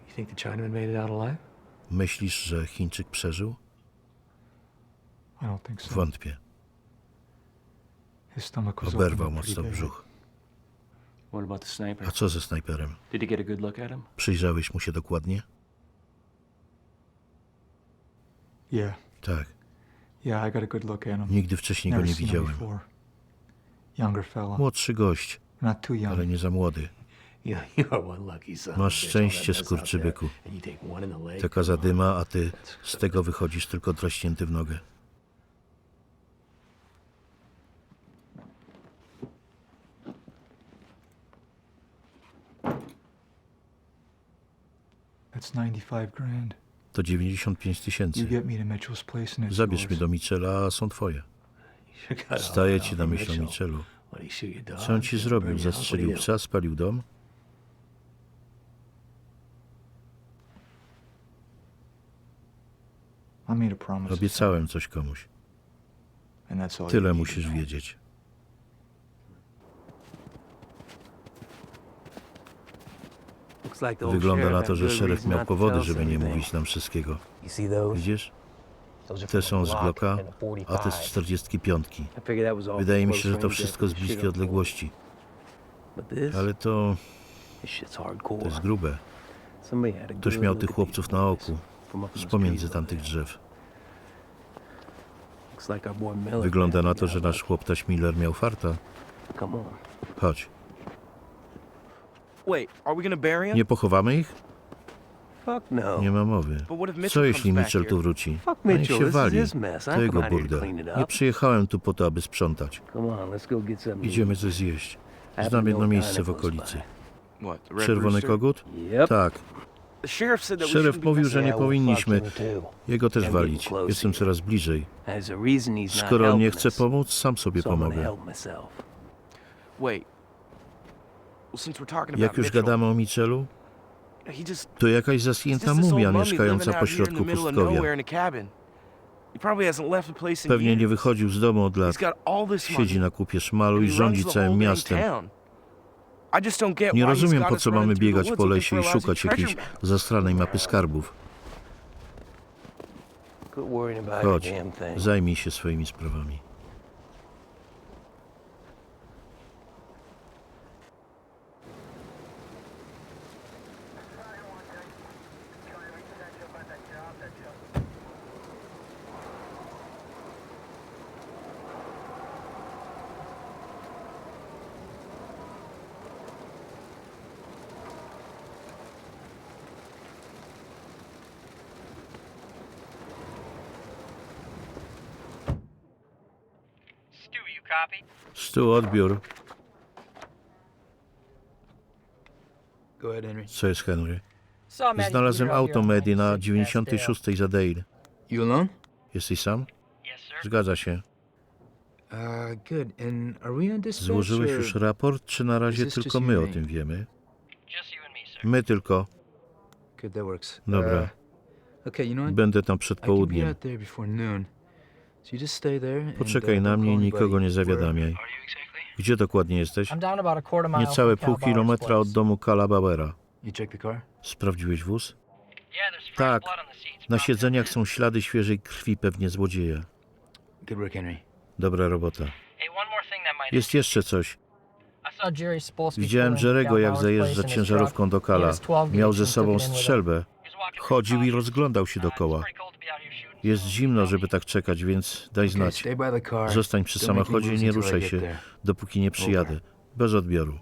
You think the Chinaman made it out alive? Myślisz, że Chińczyk przeżył? I don't think so. Wątpię. His stomach was Oberwał open pretty mocno big. brzuch. What about the sniper? A co ze snajperem? Did you get a good look at him? Przyjrzałeś mu się dokładnie? Yeah, Tak. yeah, I got a good look at him. Nigdy wcześniej go Never nie seen him widziałem. before. Younger fella, Młodszy gość, not too young. ale nie za młody. You are one lucky son. Masz Bitch, all szczęście, that mess out there, skurczybyku. and you take one in the leg. Taka zadyma, a ty z tego wychodzisz tylko draśnięty w nogę. That's 95 grand. To 95 You tysięcy. get me to Mitchell's place and it's Zabierz yours. mnie do Michela, a są twoje. You got all Staję that ci na for myśl o Mitchell. Michelu. What, he shoot your dog? Co on ci Burn zrobił? your house? What Zastrzelił did he psa, spalił dom? I made a promise. to Obiecałem coś komuś. someone, and that's all you Tyle need to musisz know. wiedzieć. Wygląda na to, że szeryf miał powody, żeby nie mówić nam wszystkiego. Widzisz? Te są z Glocka, a te z 45. Wydaje mi się, że to wszystko z bliskiej odległości. Ale to jest grube. Ktoś miał tych chłopców na oku, z pomiędzy tamtych drzew. Wygląda na to, że nasz chłoptaś Miller miał farta. Chodź. Nie pochowamy ich? Nie ma mowy. Co jeśli Mitchell tu wróci? No niech się wali. To jego burdel. Nie przyjechałem tu po to, aby sprzątać. Idziemy coś zjeść. Znam jedno miejsce w okolicy. Czerwony kogut? Tak. Szeryf mówił, że nie powinniśmy. Jego też walić. Jestem coraz bliżej. Skoro on nie chce pomóc, sam sobie pomogę. Jak już gadamy o Mitchellu, to jakaś zaschnięta mumia mieszkająca pośrodku pustkowia. Pewnie nie wychodził z domu od lat. Siedzi na kupie szmalu i rządzi całym miastem. Nie rozumiem, po co mamy biegać po lesie i szukać jakiejś zastranej mapy skarbów. Chodź, zajmij się swoimi sprawami. Stu, odbiór. Go ahead, Henry. Co jest, Henry? Znalazłem auto Medi na 96 za Dale. You alone? Jesteś sam? Zgadza się. Good. And are we on dispatch? Złożyłeś or- już raport, czy na razie Is this tylko just my you o and me? tym wiemy? My tylko. Good, that works. Dobra. Okay, you know what? Będę tam przed I can be południem. out there before noon. So you just stay there. and, Poczekaj na don't mnie i call nikogo anybody. nie zawiadamiaj. Gdzie dokładnie jesteś? Niecałe Niecałe pół kilometra od domu Cala Bauera. You check the car? Sprawdziłeś wóz? Tak. Na siedzeniach są ślady świeżej krwi, pewnie złodzieja. Good work, Henry. Dobra robota. Jest jeszcze coś. Widziałem Jerego, jak zajeżdża ciężarówką do Cala. Miał ze sobą strzelbę. Chodził i rozglądał się dokoła. Jest zimno, żeby tak czekać, więc daj Okay, znać. stay by the car. Zostań przy Don't make any samochodzie i moves nie until I ruszaj get się, there. dopóki nie przyjadę. Bez odbioru.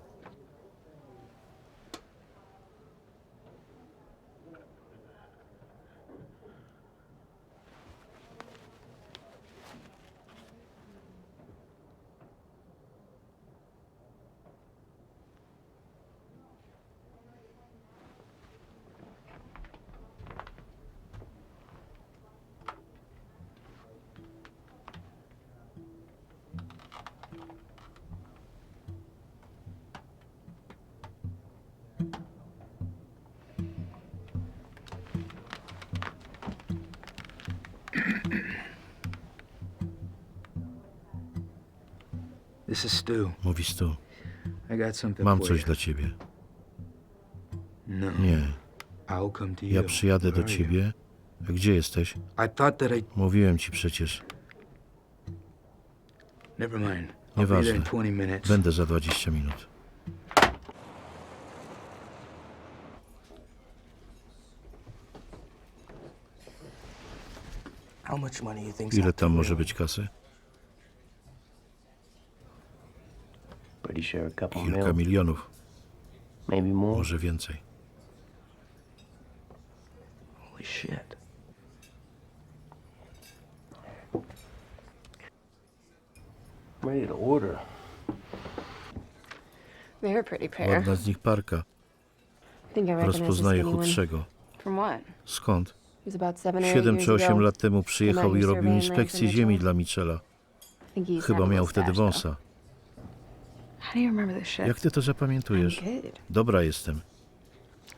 This is Stu. Mówi Stu. I got something Mam for coś you. dla ciebie. No. Nie. I'll come to you. Ja przyjadę do Where are you? ciebie. A gdzie jesteś? I thought that I... Mówiłem ci przecież. Never mind. I'll be there Nieważne. in 20 minutes. Będę za 20 minut. Ile tam może być kasy? Kilka milionów. Może więcej. Holy shit. They're a pretty pair. Ładna z nich parka. I think I recognize the Rozpoznaje skinny one. chudszego. From what? Skąd? He was about 7 or 8 7 years czy 8 ago. lat temu przyjechał i robił inspekcję ziemi dla Michela. I think he used to Chyba have a miał mustache, wtedy though. wąsa. How do you remember this shit? Jak ty to zapamiętujesz? I'm good. Dobra jestem.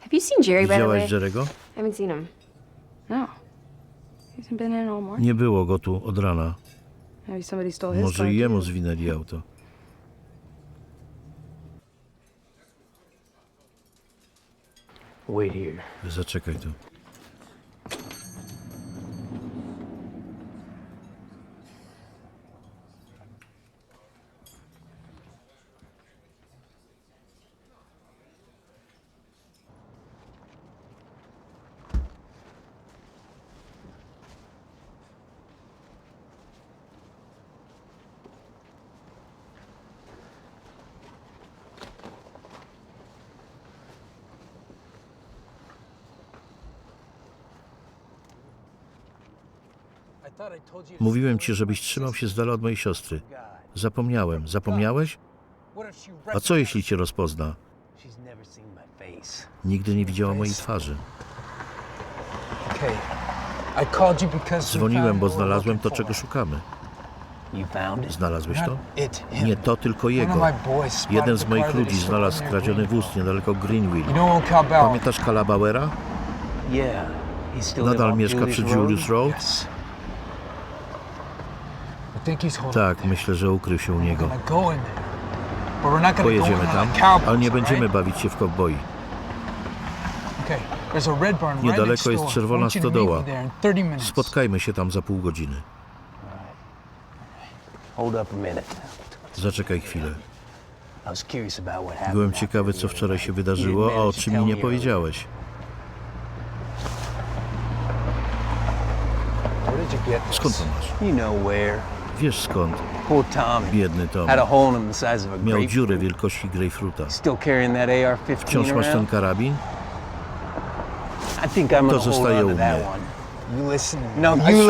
Have you seen Jerry, by the way? Widziałaś Jerego? I haven't seen him. No. He hasn't been in all morning. Nie było go tu od rana. Maybe somebody stole his car, Może i jemu too. zwinęli auto. Wait here. Zaczekaj tu. Mówiłem ci, żebyś trzymał się z dala od mojej siostry. Zapomniałem. Zapomniałeś? A co jeśli cię rozpozna? Nigdy nie widziała mojej twarzy. Dzwoniłem, bo znalazłem to, czego szukamy. Znalazłeś to? Nie to, tylko jego. Jeden z moich ludzi znalazł skradziony wóz niedaleko Greenville. Pamiętasz Kala Bauera? Nadal mieszka przy Julius Road? Tak, myślę, że ukrył się u niego. Pojedziemy tam, ale nie będziemy bawić się w kowboi. Niedaleko jest czerwona stodoła. Spotkajmy się tam za pół godziny. Zaczekaj chwilę. Byłem ciekawy, co wczoraj się wydarzyło, a o czym mi nie powiedziałeś. Skąd to masz? Wiesz skąd? Biedny Tom. Miał dziurę wielkości grejpfruta. Wciąż masz ten karabin? To zostaje u mnie.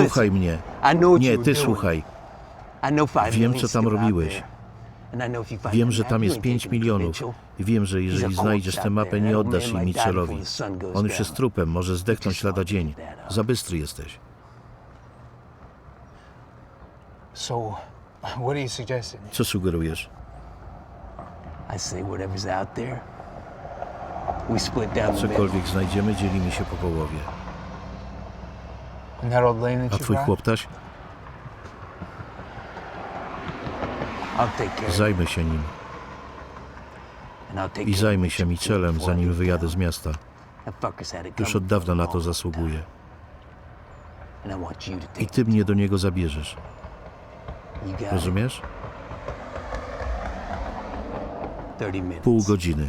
Słuchaj mnie. Nie, ty słuchaj. Wiem, co tam robiłeś. Wiem, że tam jest 5 milionów. I wiem, że jeżeli znajdziesz tę mapę, nie oddasz jej Mitchellowi. On już jest trupem, może zdechnąć lada dzień. Za bystry jesteś. Co sugerujesz? Cokolwiek znajdziemy, dzielimy się po połowie. A twój chłoptaś? Zajmę się nim. I zajmę się Mitchellem, zanim wyjadę z miasta. Już od dawna na to zasługuję. I ty mnie do niego zabierzesz. Rozumiesz? Pół godziny.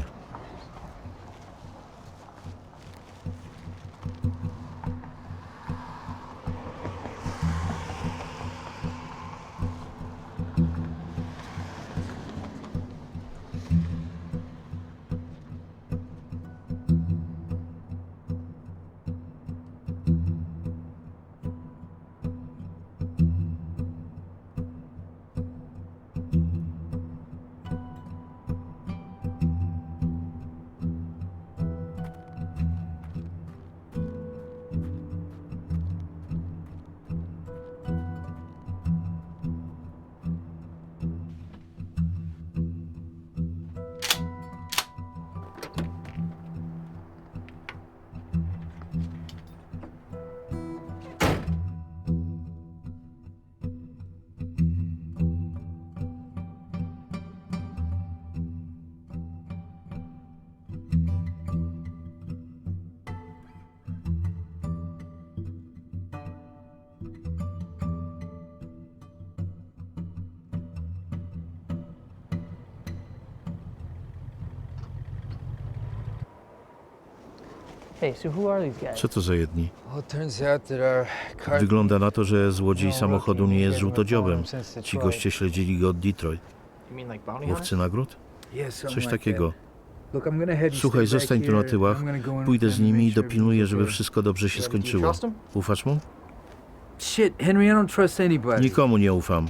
Co to za jedni? Wygląda na to, że złodziej samochodu nie jest żółtodziobem. Ci goście śledzili go od Detroit. Łowcy nagród? Coś takiego. Słuchaj, zostań tu na tyłach. Pójdę z nimi i dopilnuję, żeby wszystko dobrze się skończyło. Ufasz mu? Nikomu nie ufam.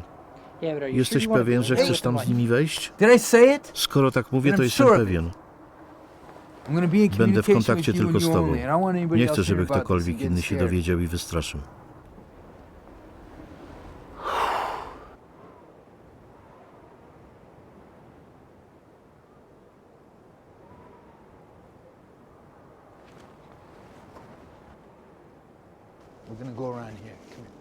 Jesteś pewien, że chcesz tam z nimi wejść? Skoro tak mówię, to jestem pewien. Będę w kontakcie tylko z tobą. Nie chcę, żeby ktokolwiek inny się dowiedział i wystraszył. We're gonna go around here. Come here.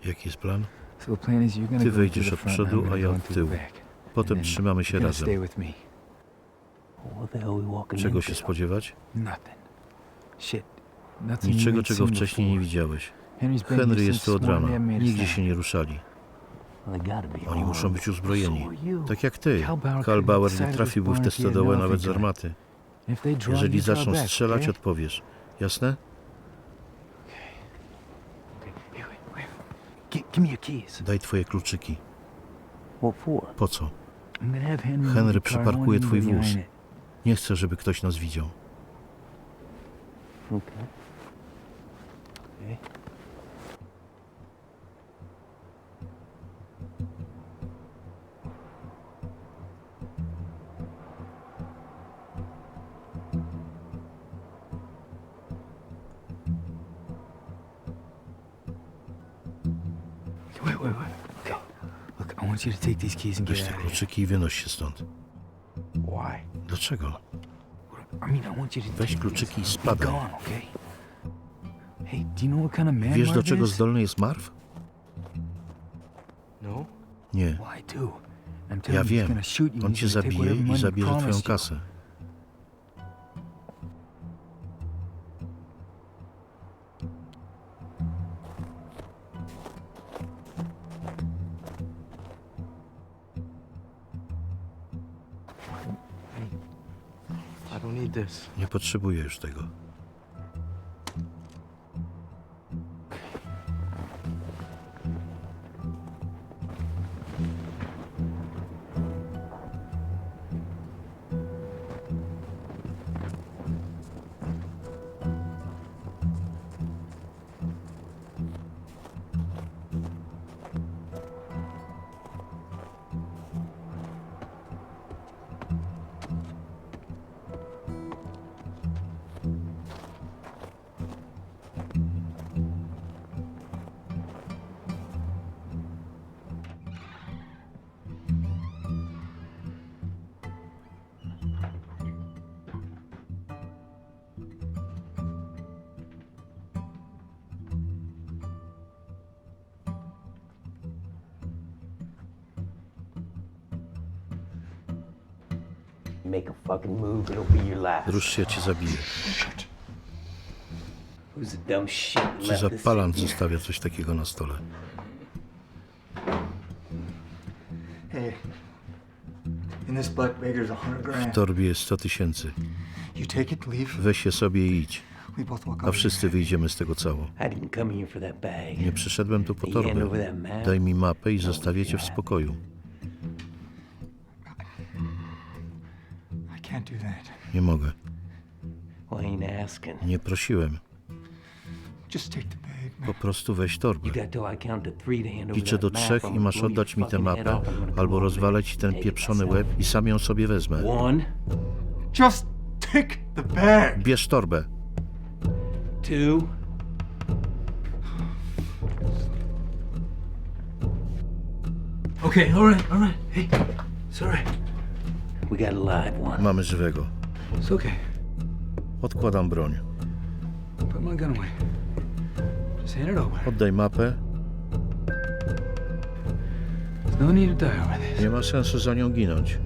Jaki jest plan? So the plan is you're gonna Ty go through wejdziesz the od front and przodu, I'm a gonna ja go od through tyłu. the back. Potem And trzymamy się you're gonna stay razem. with me. What the hell are we walking Czego into? się spodziewać? Nothing. Shit. Nothing you Niczego, ain't czego seen wcześniej nie before. widziałeś. Henry's been Henry here jest since tu od this morning, rana. haven't made a Nigdzie sound. się nie ruszali. Well, they gotta be Oni muszą być uzbrojeni. So are you. Tak jak ty. Cal Karl Bauer nie couldn't trafiłby w tę decide stodołę if he nawet z had armaty. If they draw, Jeżeli you draw zaczną back, strzelać, okay? odpowiesz. Jasne? Okay, hey, wait. Give me your keys. Daj twoje kluczyki. What for? Po co? I'm gonna have Henry Henry move the car. I przyparkuje want twój anybody wóz. behind it. Nie chcę, żeby ktoś nas widział. Okay. Okay. Wait. Okay. Look, I want you to take these keys and Weź get te out of here. kluczyki i wynoś się stąd. Why? Dlaczego? I mean, I want you to Weź take kluczyki i these. spadaj. Be gone, okay? Hey, do you know what kind of man Wiesz, do Marv czego is? zdolny jest Marv? No? Nie. Well, I do. I'm Ja telling you, he's wiem. gonna shoot you On and cię he's gonna take zabije whatever i money he zabierze twoją promised you. kasę. I don't need this. Nie potrzebuję już tego. Make a fucking move, it'll be your last. Rusz się, cię zabiję. Who's the dumb shit who Czy left za this palant in here? zostawia coś takiego na stole? Hey, in this black bager's $100 W grand. torbie jest 100 000. You take it, leave. Weź je sobie i idź. We both walk A out. wszyscy wyjdziemy z tego cało. I didn't come here for that bag. Nie przyszedłem tu po torbę. Daj mi mapę i zostawię cię w spokoju. I can't do that. Nie mogę. Well, I ain't asking. Nie prosiłem. Just take the bag, man. Po prostu weź torbę. You got till I count to 3 to hand over Liczę do that 3 map. i I'm masz gonna blow oddać your mi tę fucking head mapę, off. I'm gonna come albo over rozwalę there ci ten and take it pieprzony myself. łeb i sam ją sobie wezmę. 1, Just take the bag. Bierz torbę. 2. Okay, alright. Hey, it's alright. We got a live one. Mamy żywego. It's okay. Odkładam broń. Put my gun away. Just hand it over. Oddaj mapę. There's no need to die over this. Nie ma sensu za nią ginąć.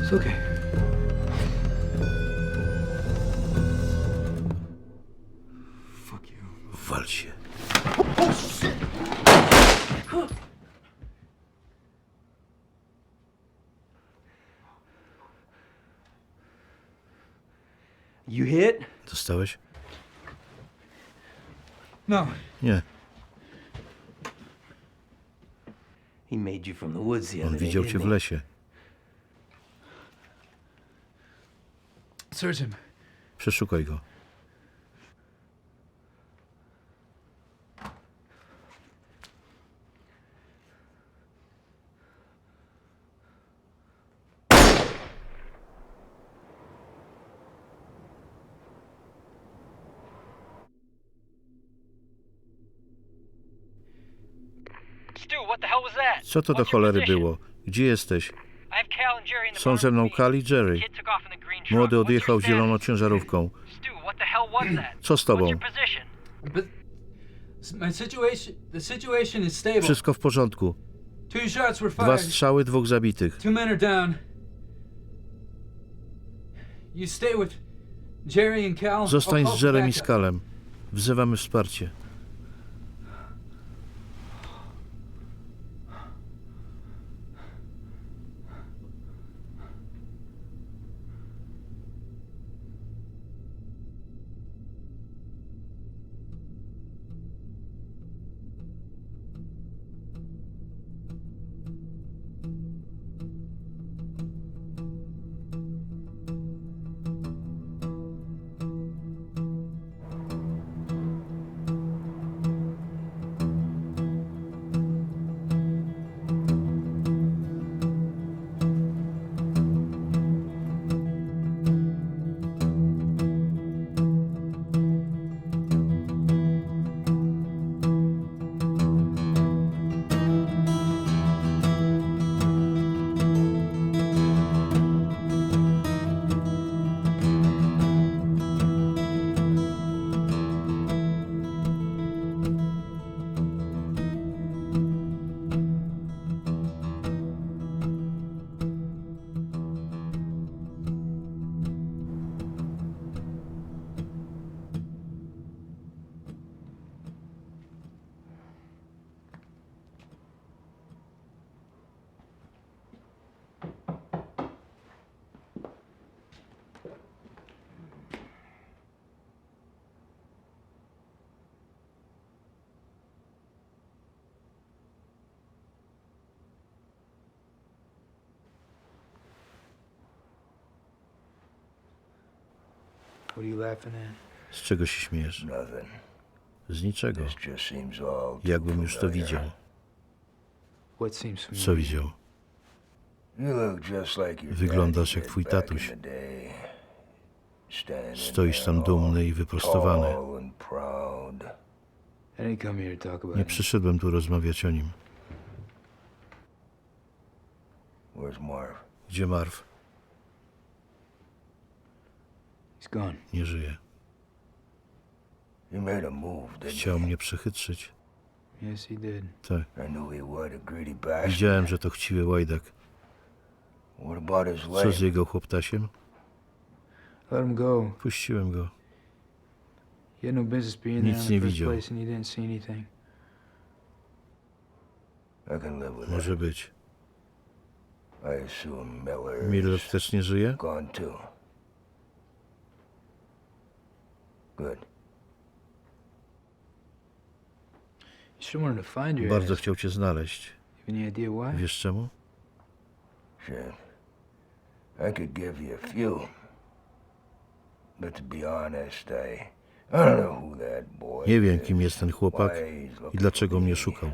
It's okay. Fuck you. Wal się. You hit? Dostałeś? No. Nie. He made you from the woods the On other day, widział cię didn't w he? lesie. Search him. Przeszukaj go. Stu, what the hell was that? Co to do cholery było? Gdzie jesteś? I have Cal and Jerry in the Są barn ze mną with me. Kali i Jerry. Kid took off in the green truck. Młody What's your odjechał status? zieloną ciężarówką. Stu, what the hell Co z tobą? But the situation is stable. Wszystko w porządku. 2 shots were 2 fired. strzały, 2 zabitych. 2 men are down. You stay with Jerry and Cal. Zostań I'll z Jerem i back up. Skalem. Wzywamy wsparcie. What are you laughing at? Z czego się śmiejesz? Nothing. Z niczego. This just seems all too Jakbym już to familiar. widział. What seems familiar? Co widział? You look just like your Wyglądasz daddy jak did twój back in tatuś. the day. Standing Stoisz tam there dumny i all wyprostowany. tall and proud. I didn't come here to talk about Nie him. przyszedłem tu rozmawiać o nim. Where's Marv? Gdzie Marv? He's gone. Nie żyje. He made a move, didn't Chciał mnie przechytrzyć. Yes, he did. Tak. he? I knew he was a greedy bastard. Widziałem, że to chciwy łajdak. What about his Co leg? z jego chłoptasiem? Let him go. Puściłem go. He had no business being there Nic in nie the first widział. place and he didn't see anything. I can live with Może it. być. I assume Miller's Miller też nie żyje? gone too. Good. He sure wanted to find your Bardzo ass. chciał cię znaleźć. Have any idea why? Wiesz czemu? Shit. I could give you a few. But to be honest, I don't know who that boy Nie wiem, is, kim jest ten chłopak why he's i looking dlaczego for mnie me. szukał.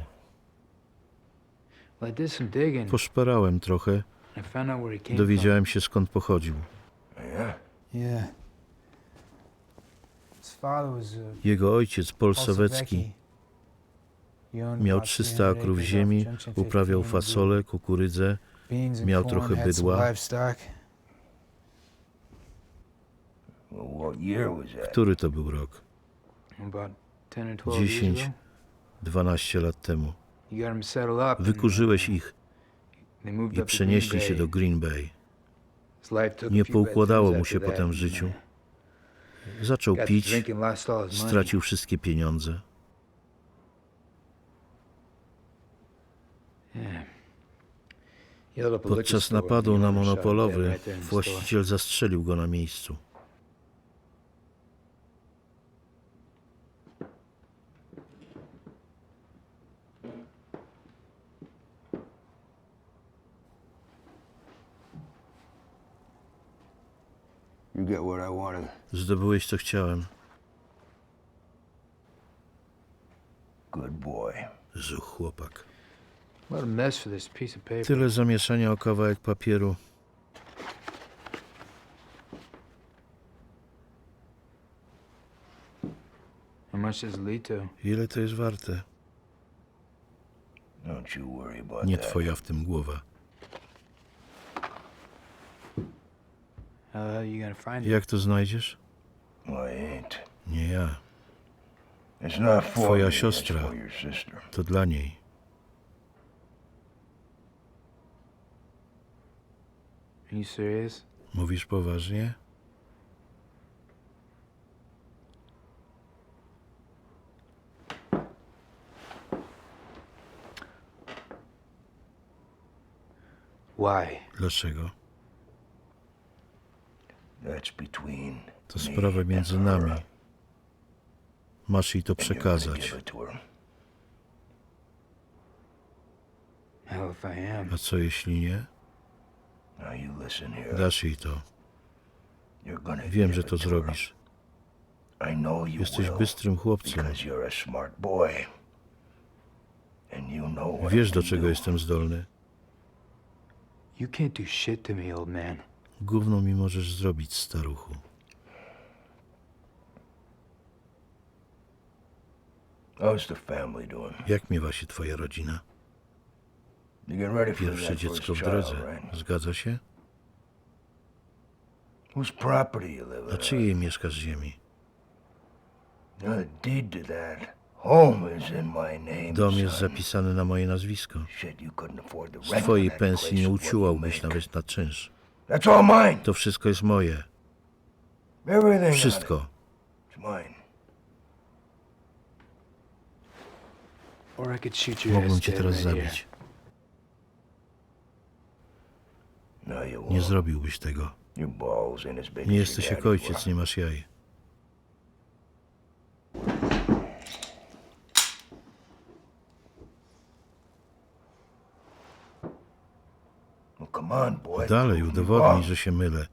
Well, I did some digging. Poszperałem trochę, I found out where he came dowiedziałem się skąd pochodził. Yeah? from. Yeah. His father was Jego ojciec, Paul Sawecki, miał 300 akrów ziemi, uprawiał fasolę, kukurydzę, miał trochę bydła. Well, what year was that? Który to był rok? About 10 or 12 years 10, ago. 12 lat temu. You got him settled up. and, Wykurzyłeś ich they moved i up to przenieśli Green się Bay. do Green Bay. His life took a Nie few poukładało bad mu turns się after potem w that, życiu. and, Zaczął got to pić, drink and lost all his money. stracił wszystkie pieniądze. Yeah. He held up a liquor Podczas store, napadu and the na owner shot him dead monopolowy right there in the store. właściciel zastrzelił go na miejscu. You get what I wanted. Zdobyłeś co chciałem. Good boy. Zuch chłopak. What a mess for this piece of paper. Tyle zamieszania o kawałek papieru. How much does it lead to? Ile to jest warte? Don't you worry about Nie that. twoja w tym głowa. How the hell are you gonna find it? Jak to znajdziesz? I ain't. Nie ja. It's not for Twoja me, it's siostra. for your sister. To dla niej. Are you serious? Mówisz poważnie? Why? Dlaczego? That's between To me sprawa między and her. nami. Masz jej to And you're gonna przekazać. give it to her. Hell if I am. A co jeśli nie? Now you listen here. Dasz jej to. You're gonna Wiem, give że it to to her. zrobisz. I know you Jesteś will, bystrym chłopcem. because you're a smart boy. And you know what Wiesz, I do can czego do. jestem zdolny. You can't do shit to me, old man. Gówno mi możesz zrobić, staruchu. How's the family doing? Jak miewa się twoja rodzina? You getting ready for Pierwsze that dziecko first w drodze. child, right? Zgadza się? Whose property you live Na in? czyjej mieszkasz ziemi? The deed to that home is in my name, Dom jest son. zapisany na moje nazwisko. Shit, you couldn't afford to Z rent twojej for that pensji place nie with what you uciułałbyś make. nawet na czynsz. That's all mine. To wszystko jest moje. Everything on Wszystko. it. It's mine. Or I could shoot your Mógłbym ass cię dead teraz right here. zabić. No, you Nie won't. zrobiłbyś tego. Your balls ain't as big Nie as your jesteś jak daddy's ojciec, were. nie masz jaj. Well, come on, boy. Dalej, Prove me udowodnij, wrong. że się mylę.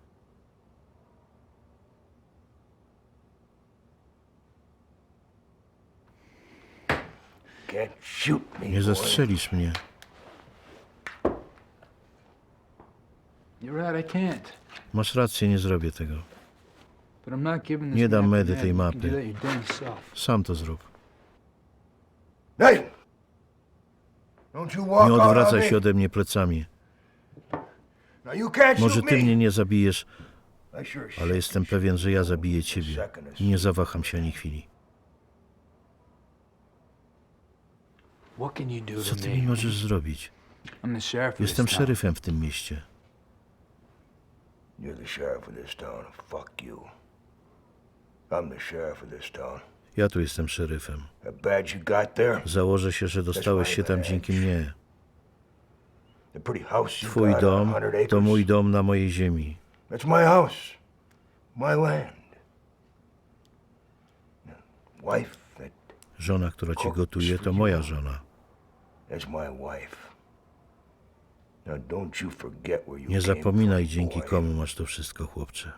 Can't shoot me, Nie boy. zastrzelisz mnie. You're right, I can't. Masz rację, nie zrobię tego. But I'm not giving this Nie dam map to Medy Ned. tej You can do mapy. that your damn self. Sam to zrób. Hey! Don't you walk Nie out on odwracaj me. się ode mnie plecami. Now you can't Może shoot ty me. mnie nie zabijesz, I sure as ale shit jestem can pewien, shoot że ja you zabiję a ciebie. second as I nie zawaham się ani chwili. What can you do Co to ty mi me? możesz zrobić? I'm the sheriff of Jestem this town. szeryfem w tym mieście. You're the sheriff of this town. Fuck you. I'm the sheriff of this town. Ja tu jestem szeryfem. That badge you got there, Założę się, że dostałeś się tam dzięki mnie. the pretty house you Twój got dom on 100 acres. to mój dom na mojej ziemi. That's my house. My land. Wife that Żona, która ci gotuje, to moja żona. is my wife. Now don't you forget where you Nie came zapominaj, from, dzięki boy. komu masz to wszystko, chłopcze.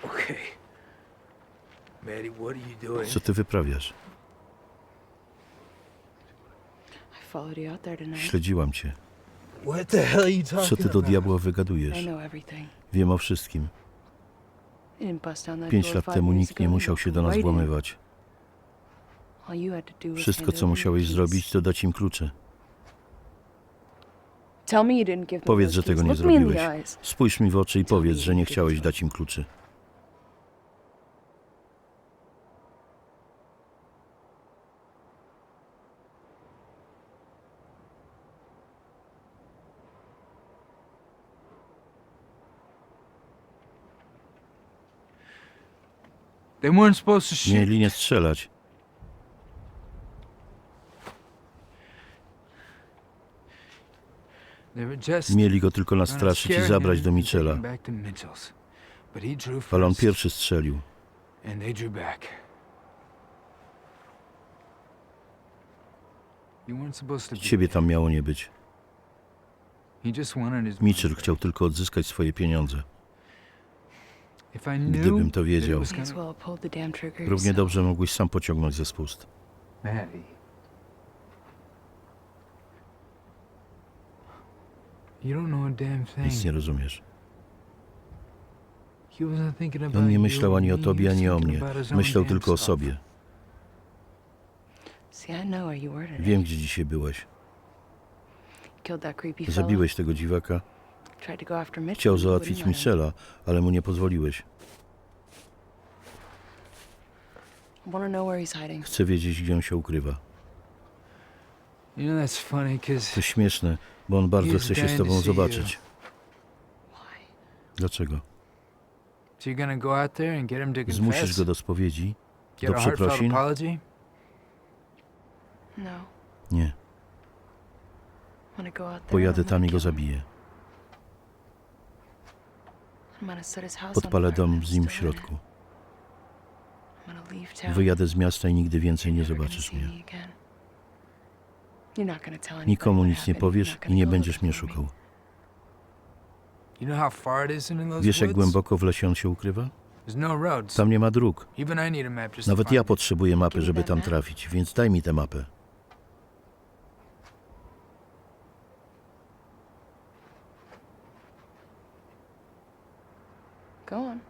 Okay. Maddie, what are you doing? Co ty wyprawiasz? I followed you out there tonight. Śledziłam cię. What the hell are you talking Co ty do diabła wygadujesz? I know everything. Wiem o wszystkim. You didn't bust down that 5 door lat 5 temu years nikt nie ago musiał and się do nas right in. włamywać. All you had to do was Wszystko, hand co over musiałeś the keys. zrobić, to dać im klucze. Tell me you didn't give them Powiedz, those że tego keys. nie Look me in zrobiłeś. the eyes. Spójrz mi w oczy i powiedz, że nie chciałeś dać im kluczy. They weren't supposed to shoot. Mieli nie strzelać. They were just Mieli go tylko trying to nastraszyć i scare zabrać him do and take Michela. him back to Mitchell's. But he drew Ale on first, pierwszy strzelił. and they drew back. You weren't supposed to be Ciebie tam miało nie być. He just wanted his Mitchell money chciał tylko odzyskać swoje pieniądze. back. If I knew Gdybym to that it wiedział, was May as gonna- well have pulled the damn trigger równie yourself. dobrze mogłeś sam pociągnąć ze spust. Maddie. You don't know a damn thing. Nic nie rozumiesz. He wasn't thinking about On nie you myślał or ani o me, tobie, he was ani o thinking mnie. about his own Myślał damn tylko o stuff. sobie. See, I know where you were today. Wiem, gdzie dzisiaj byłeś. Killed that creepy fellow. Zabiłeś tego dziwaka. Tried to go after Mitchell. Chciał but you załatwić wouldn't let him. Michela, ale mu nie pozwoliłeś. I wanna know where he's hiding. Chcę wiedzieć, gdzie on się ukrywa. You know that's funny, To 'cause śmieszne, bo on bardzo chce się z tobą zobaczyć. Why? Dlaczego? so you're gonna go out there and get him to Zmusisz confess? go do spowiedzi? Get do a heartfelt przeprosin? apology? No. Nie. Wanna go out there. Pojadę I'm tam gonna i go kill him. zabiję. I'm gonna set his house on Podpalę fire dom when I'm z nim w still in it. środku. I'm gonna leave town. Wyjadę z miasta i nigdy więcej nie You're never gonna zobaczysz see mnie. me again. You're not gonna tell anybody Nikomu what nic nie happened. You're powiesz not i gonna nie go będziesz mnie looking for me. szukał. You know how far it is into those Wiesz, jak woods? głęboko w lesie on się ukrywa? There's no roads. Tam nie ma dróg. Even I need a map just to Nawet find ja it. potrzebuję mapy, Give żeby that tam map. trafić, więc daj mi tę mapę. Go on.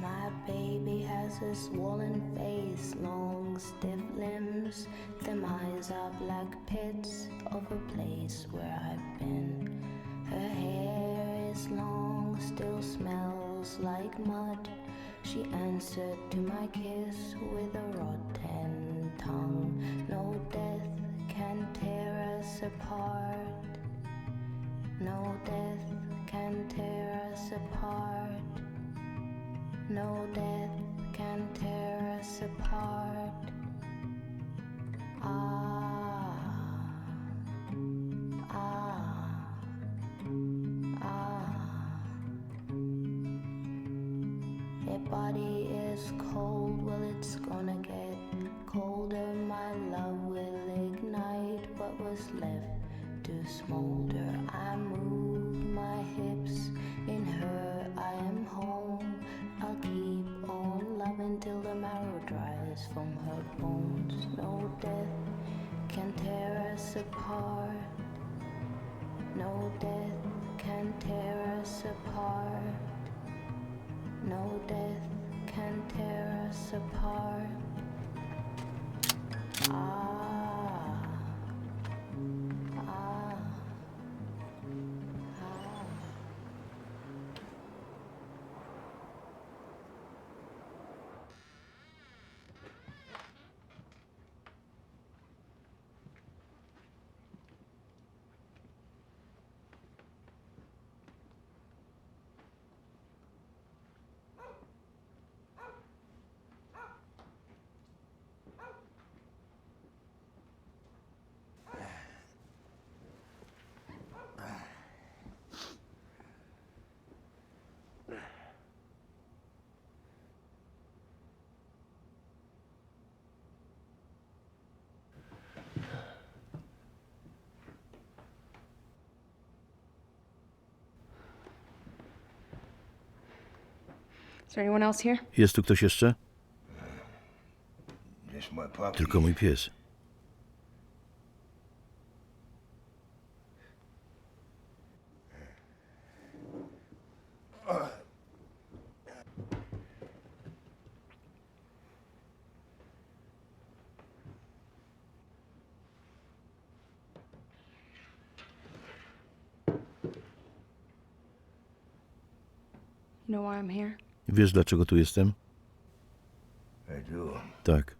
My baby has a swollen face, long stiff limbs. Them eyes are black pits of a place where I've been. Her hair is long, still smells like mud. She answered to my kiss with a rotten tongue. No death can tear us apart. No death can tear us apart. No death can tear us apart. Ah, ah, ah. Your body is cold, well, it's gonna get colder. My love will ignite what was left to smolder. I move my hips, in her I am home. I'll keep on loving till the marrow dries from her bones. No death can tear us apart. No death can tear us apart. No death can tear us apart. Ah, ah, ah. Is there anyone else here? Jest tu ktoś jeszcze? Just my puppy. Tylko mój pies. know why I'm here? Wiesz, dlaczego tu jestem? I do. Tak.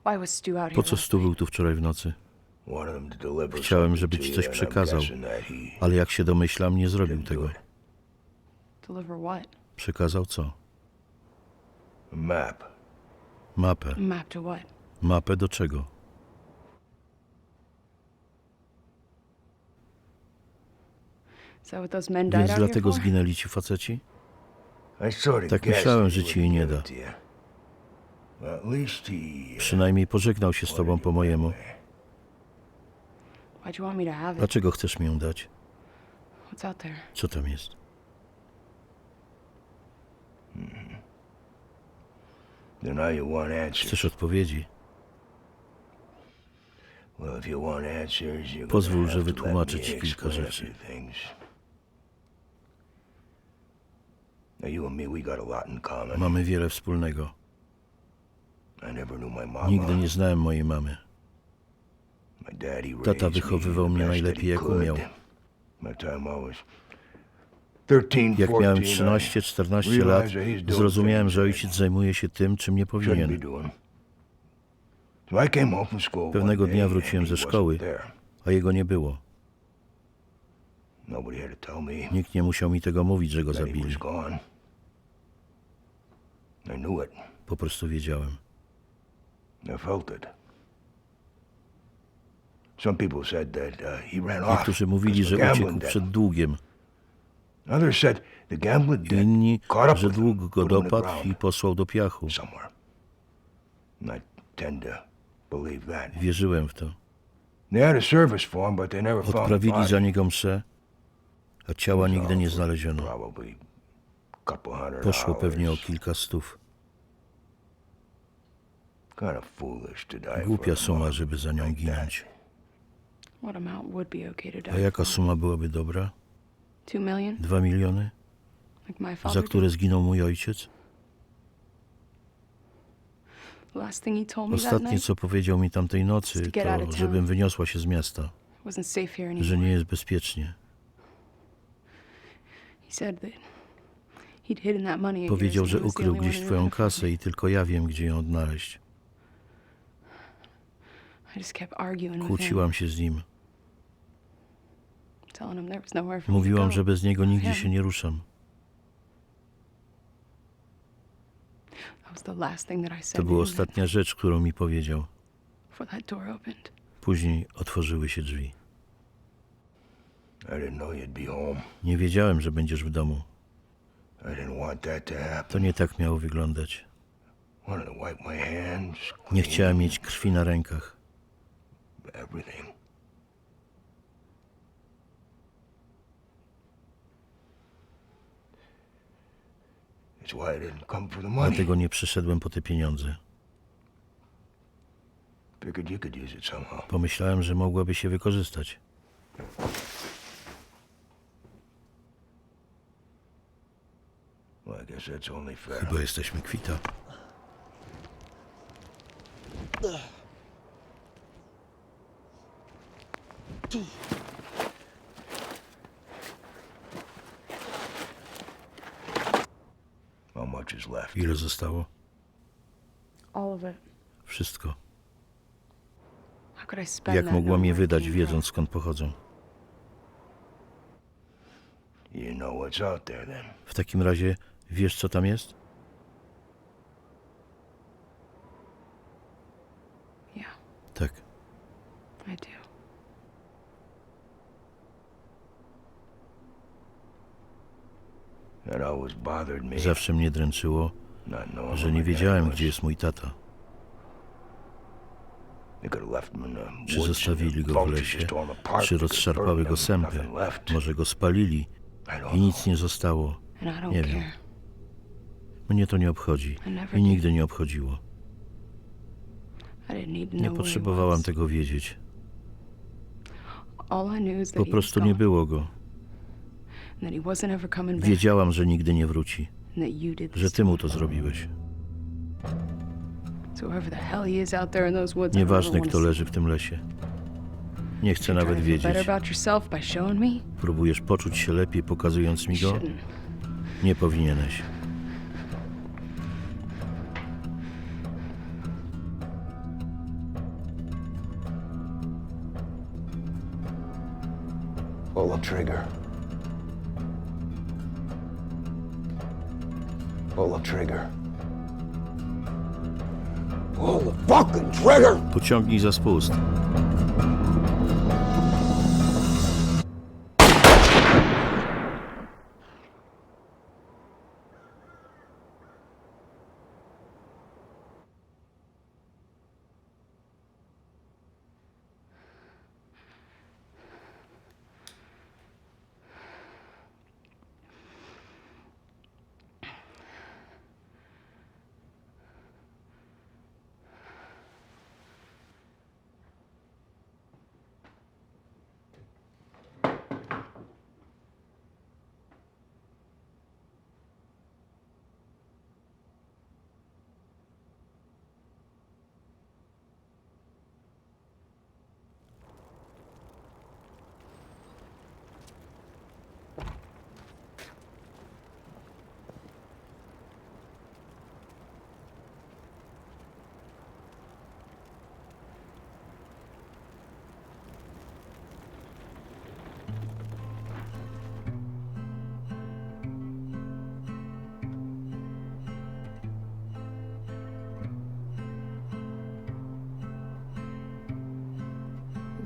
Why was Stu out Po here co last Stu night? był tu wczoraj w nocy? Wanted him to deliver Chciałem, something żeby to ci you, coś and I'm przekazał, guessing that he ale jak się domyślam, nie zrobił didn't do tego. it. Deliver what? Przekazał co? A map. Mapę. A map to what? Mapę do czego? Is that what those men died Więc out here dlatego for? zginęli ci faceci? I sort of Tak guessed myślałem, he że would ci jej nie give da. it to you. Well, at least he Przynajmniej pożegnał się z tobą po mojemu. Why'd you want me to have it? Dlaczego chcesz mi ją dać? What's out there? Co tam jest? Then now you want answers. Chcesz odpowiedzi? Well, if you want answers, you're Pozwól, gonna że have to let wytłumaczę me ci kilka explain a rzeczy. few things. Now you and me, we got a lot in common. Mamy wiele wspólnego. I never knew my mama. Nigdy nie znałem mojej mamy. My daddy Tata raised me wychowywał the mnie best najlepiej, that jak he could. umiał. By the time I was 13, Jak miałem 14, 13-14 lat, zrozumiałem, że ojciec zajmuje się tym, czym nie shouldn't be powinien. doing. So I came home from school Pewnego one dnia day wróciłem and he ze wasn't szkoły, there. a jego nie było. Nobody had to tell me Nikt nie musiał mi tego mówić, że go that he was zabili. gone. I knew it. Po prostu wiedziałem. I felt it. Some people said that he ran off. Niektórzy mówili, because że of uciekł gambling debt. przed długiem. Others said the gambling debt Inni, caught up że with him, dług go put him in the dopadł ground i posłał do piachu. somewhere. And I tend to believe that. Wierzyłem w to. They had a service for him, but they never found the Odprawili za body. niego mszę, a ciała nigdy nie znaleziono. Probably a couple $100. Poszło pewnie o kilka stów. Kind of foolish to die Głupia for a suma, mom żeby za nią like that. ginąć. What amount would be okay to A die jaka for? suma byłaby dobra? 2 million? 2 miliony? Like my Za father did? które zginął mój ojciec? The last thing he told me that Ostatnie, night co powiedział mi tamtej nocy, to żebym wyniosła się z miasta, wasn't safe here że anymore. nie jest bezpiecznie. He said that he'd hidden that money of Powiedział, yours że and he was the ukrył only one gdzieś who twoją knew it. kasę i tylko ja wiem, gdzie ją odnaleźć. I just kept arguing with him, Kłóciłam się z nim. telling him there was nowhere for me to Mówiłam, go. że bez niego nigdzie Yeah. się nie ruszam. That was the last thing that I said To to była him ostatnia rzecz, którą mi powiedział. before that door opened. Później otworzyły się drzwi. I didn't know you'd be home. Nie wiedziałem, że będziesz w domu. I didn't want that to happen. To nie tak miało wyglądać. Wanted to wipe my hands, Nie clean chciałem mieć krwi na rękach. everything. It's why I didn't come for the money. Dlatego nie przyszedłem po te pieniądze. Figured you could use it somehow. Pomyślałem, że mogłaby się wykorzystać. Well, I guess that's only fair. Chyba jesteśmy kwita. How much is left? Ile zostało? All of it. Wszystko. How could I spend Jak that mogłam knowing je where it wydać, came wiedząc skąd pochodzą? You know what's out there then. W takim razie wiesz, co tam jest? from? Yeah, Tak. I do. That always bothered me. Zawsze mnie dręczyło, Not knowing że where nie my dad wiedziałem, was. gdzie jest mój tata. They could have left him in the Czy woods and zostawili the go w vultures lesie, just tore him apart. czy They could have rozszarpały burned go him, sępy, nothing left. może go spalili I don't i nic know. nie zostało. And I don't Nie wiem. care. Mnie to nie obchodzi I never i did. nigdy nie obchodziło. I didn't need to Nie know where he potrzebowałam was. tego wiedzieć. All I knew is that Po he prostu was nie gone. było go. And that he wasn't ever coming back. Wiedziałam, że nigdy nie wróci, And that you did że this. ty mu to zrobiłeś. So whoever the hell he is out there in those woods, I don't Nieważne, ever kto wanna leży w tym lesie. Nie chcę see. Trying nawet to feel better wiedzieć. about yourself by showing me? Próbujesz poczuć się lepiej, pokazując mi go? Shouldn't. Nie powinieneś. Pull the trigger. Pull the trigger. Pull the fucking trigger! Pociągnij za spust.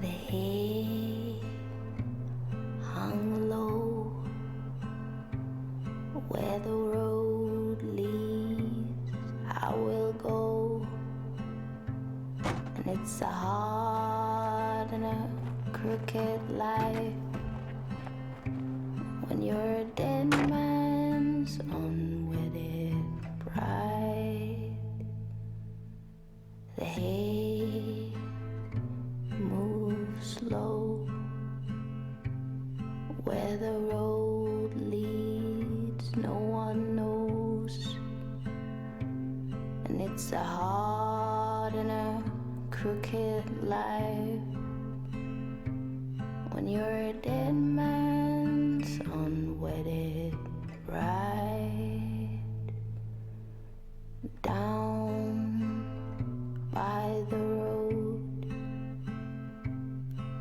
The hay hung low where the road leads. I will go, and it's a hard and a crooked life when you're a dead man's unwedded bride. The hay moves slow where the road leads, no one knows, and it's a hard and a crooked life when you're a dead man's unwedded bride. Down by the road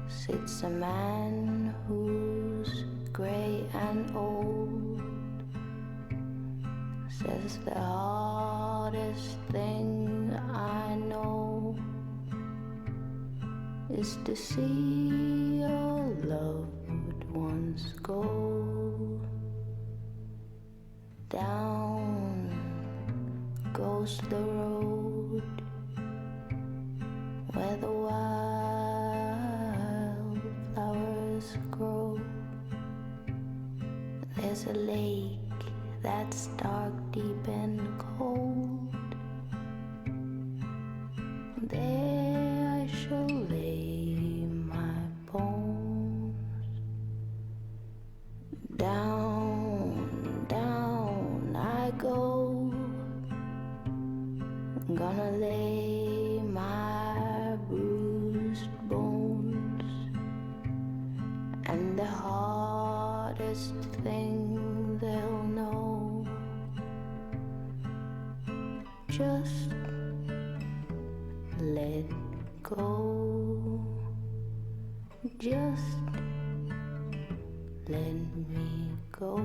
sits a man who's gray and old. Says the hardest thing I know is to see your loved ones go. Down goes the road where the wildflowers grow. There's a lake that's dark, deep, and cold. There I shall lay my bones. Down, down I go. Gonna lay my bruised bones, and the hardest thing they'll know, just let go. Just let me go.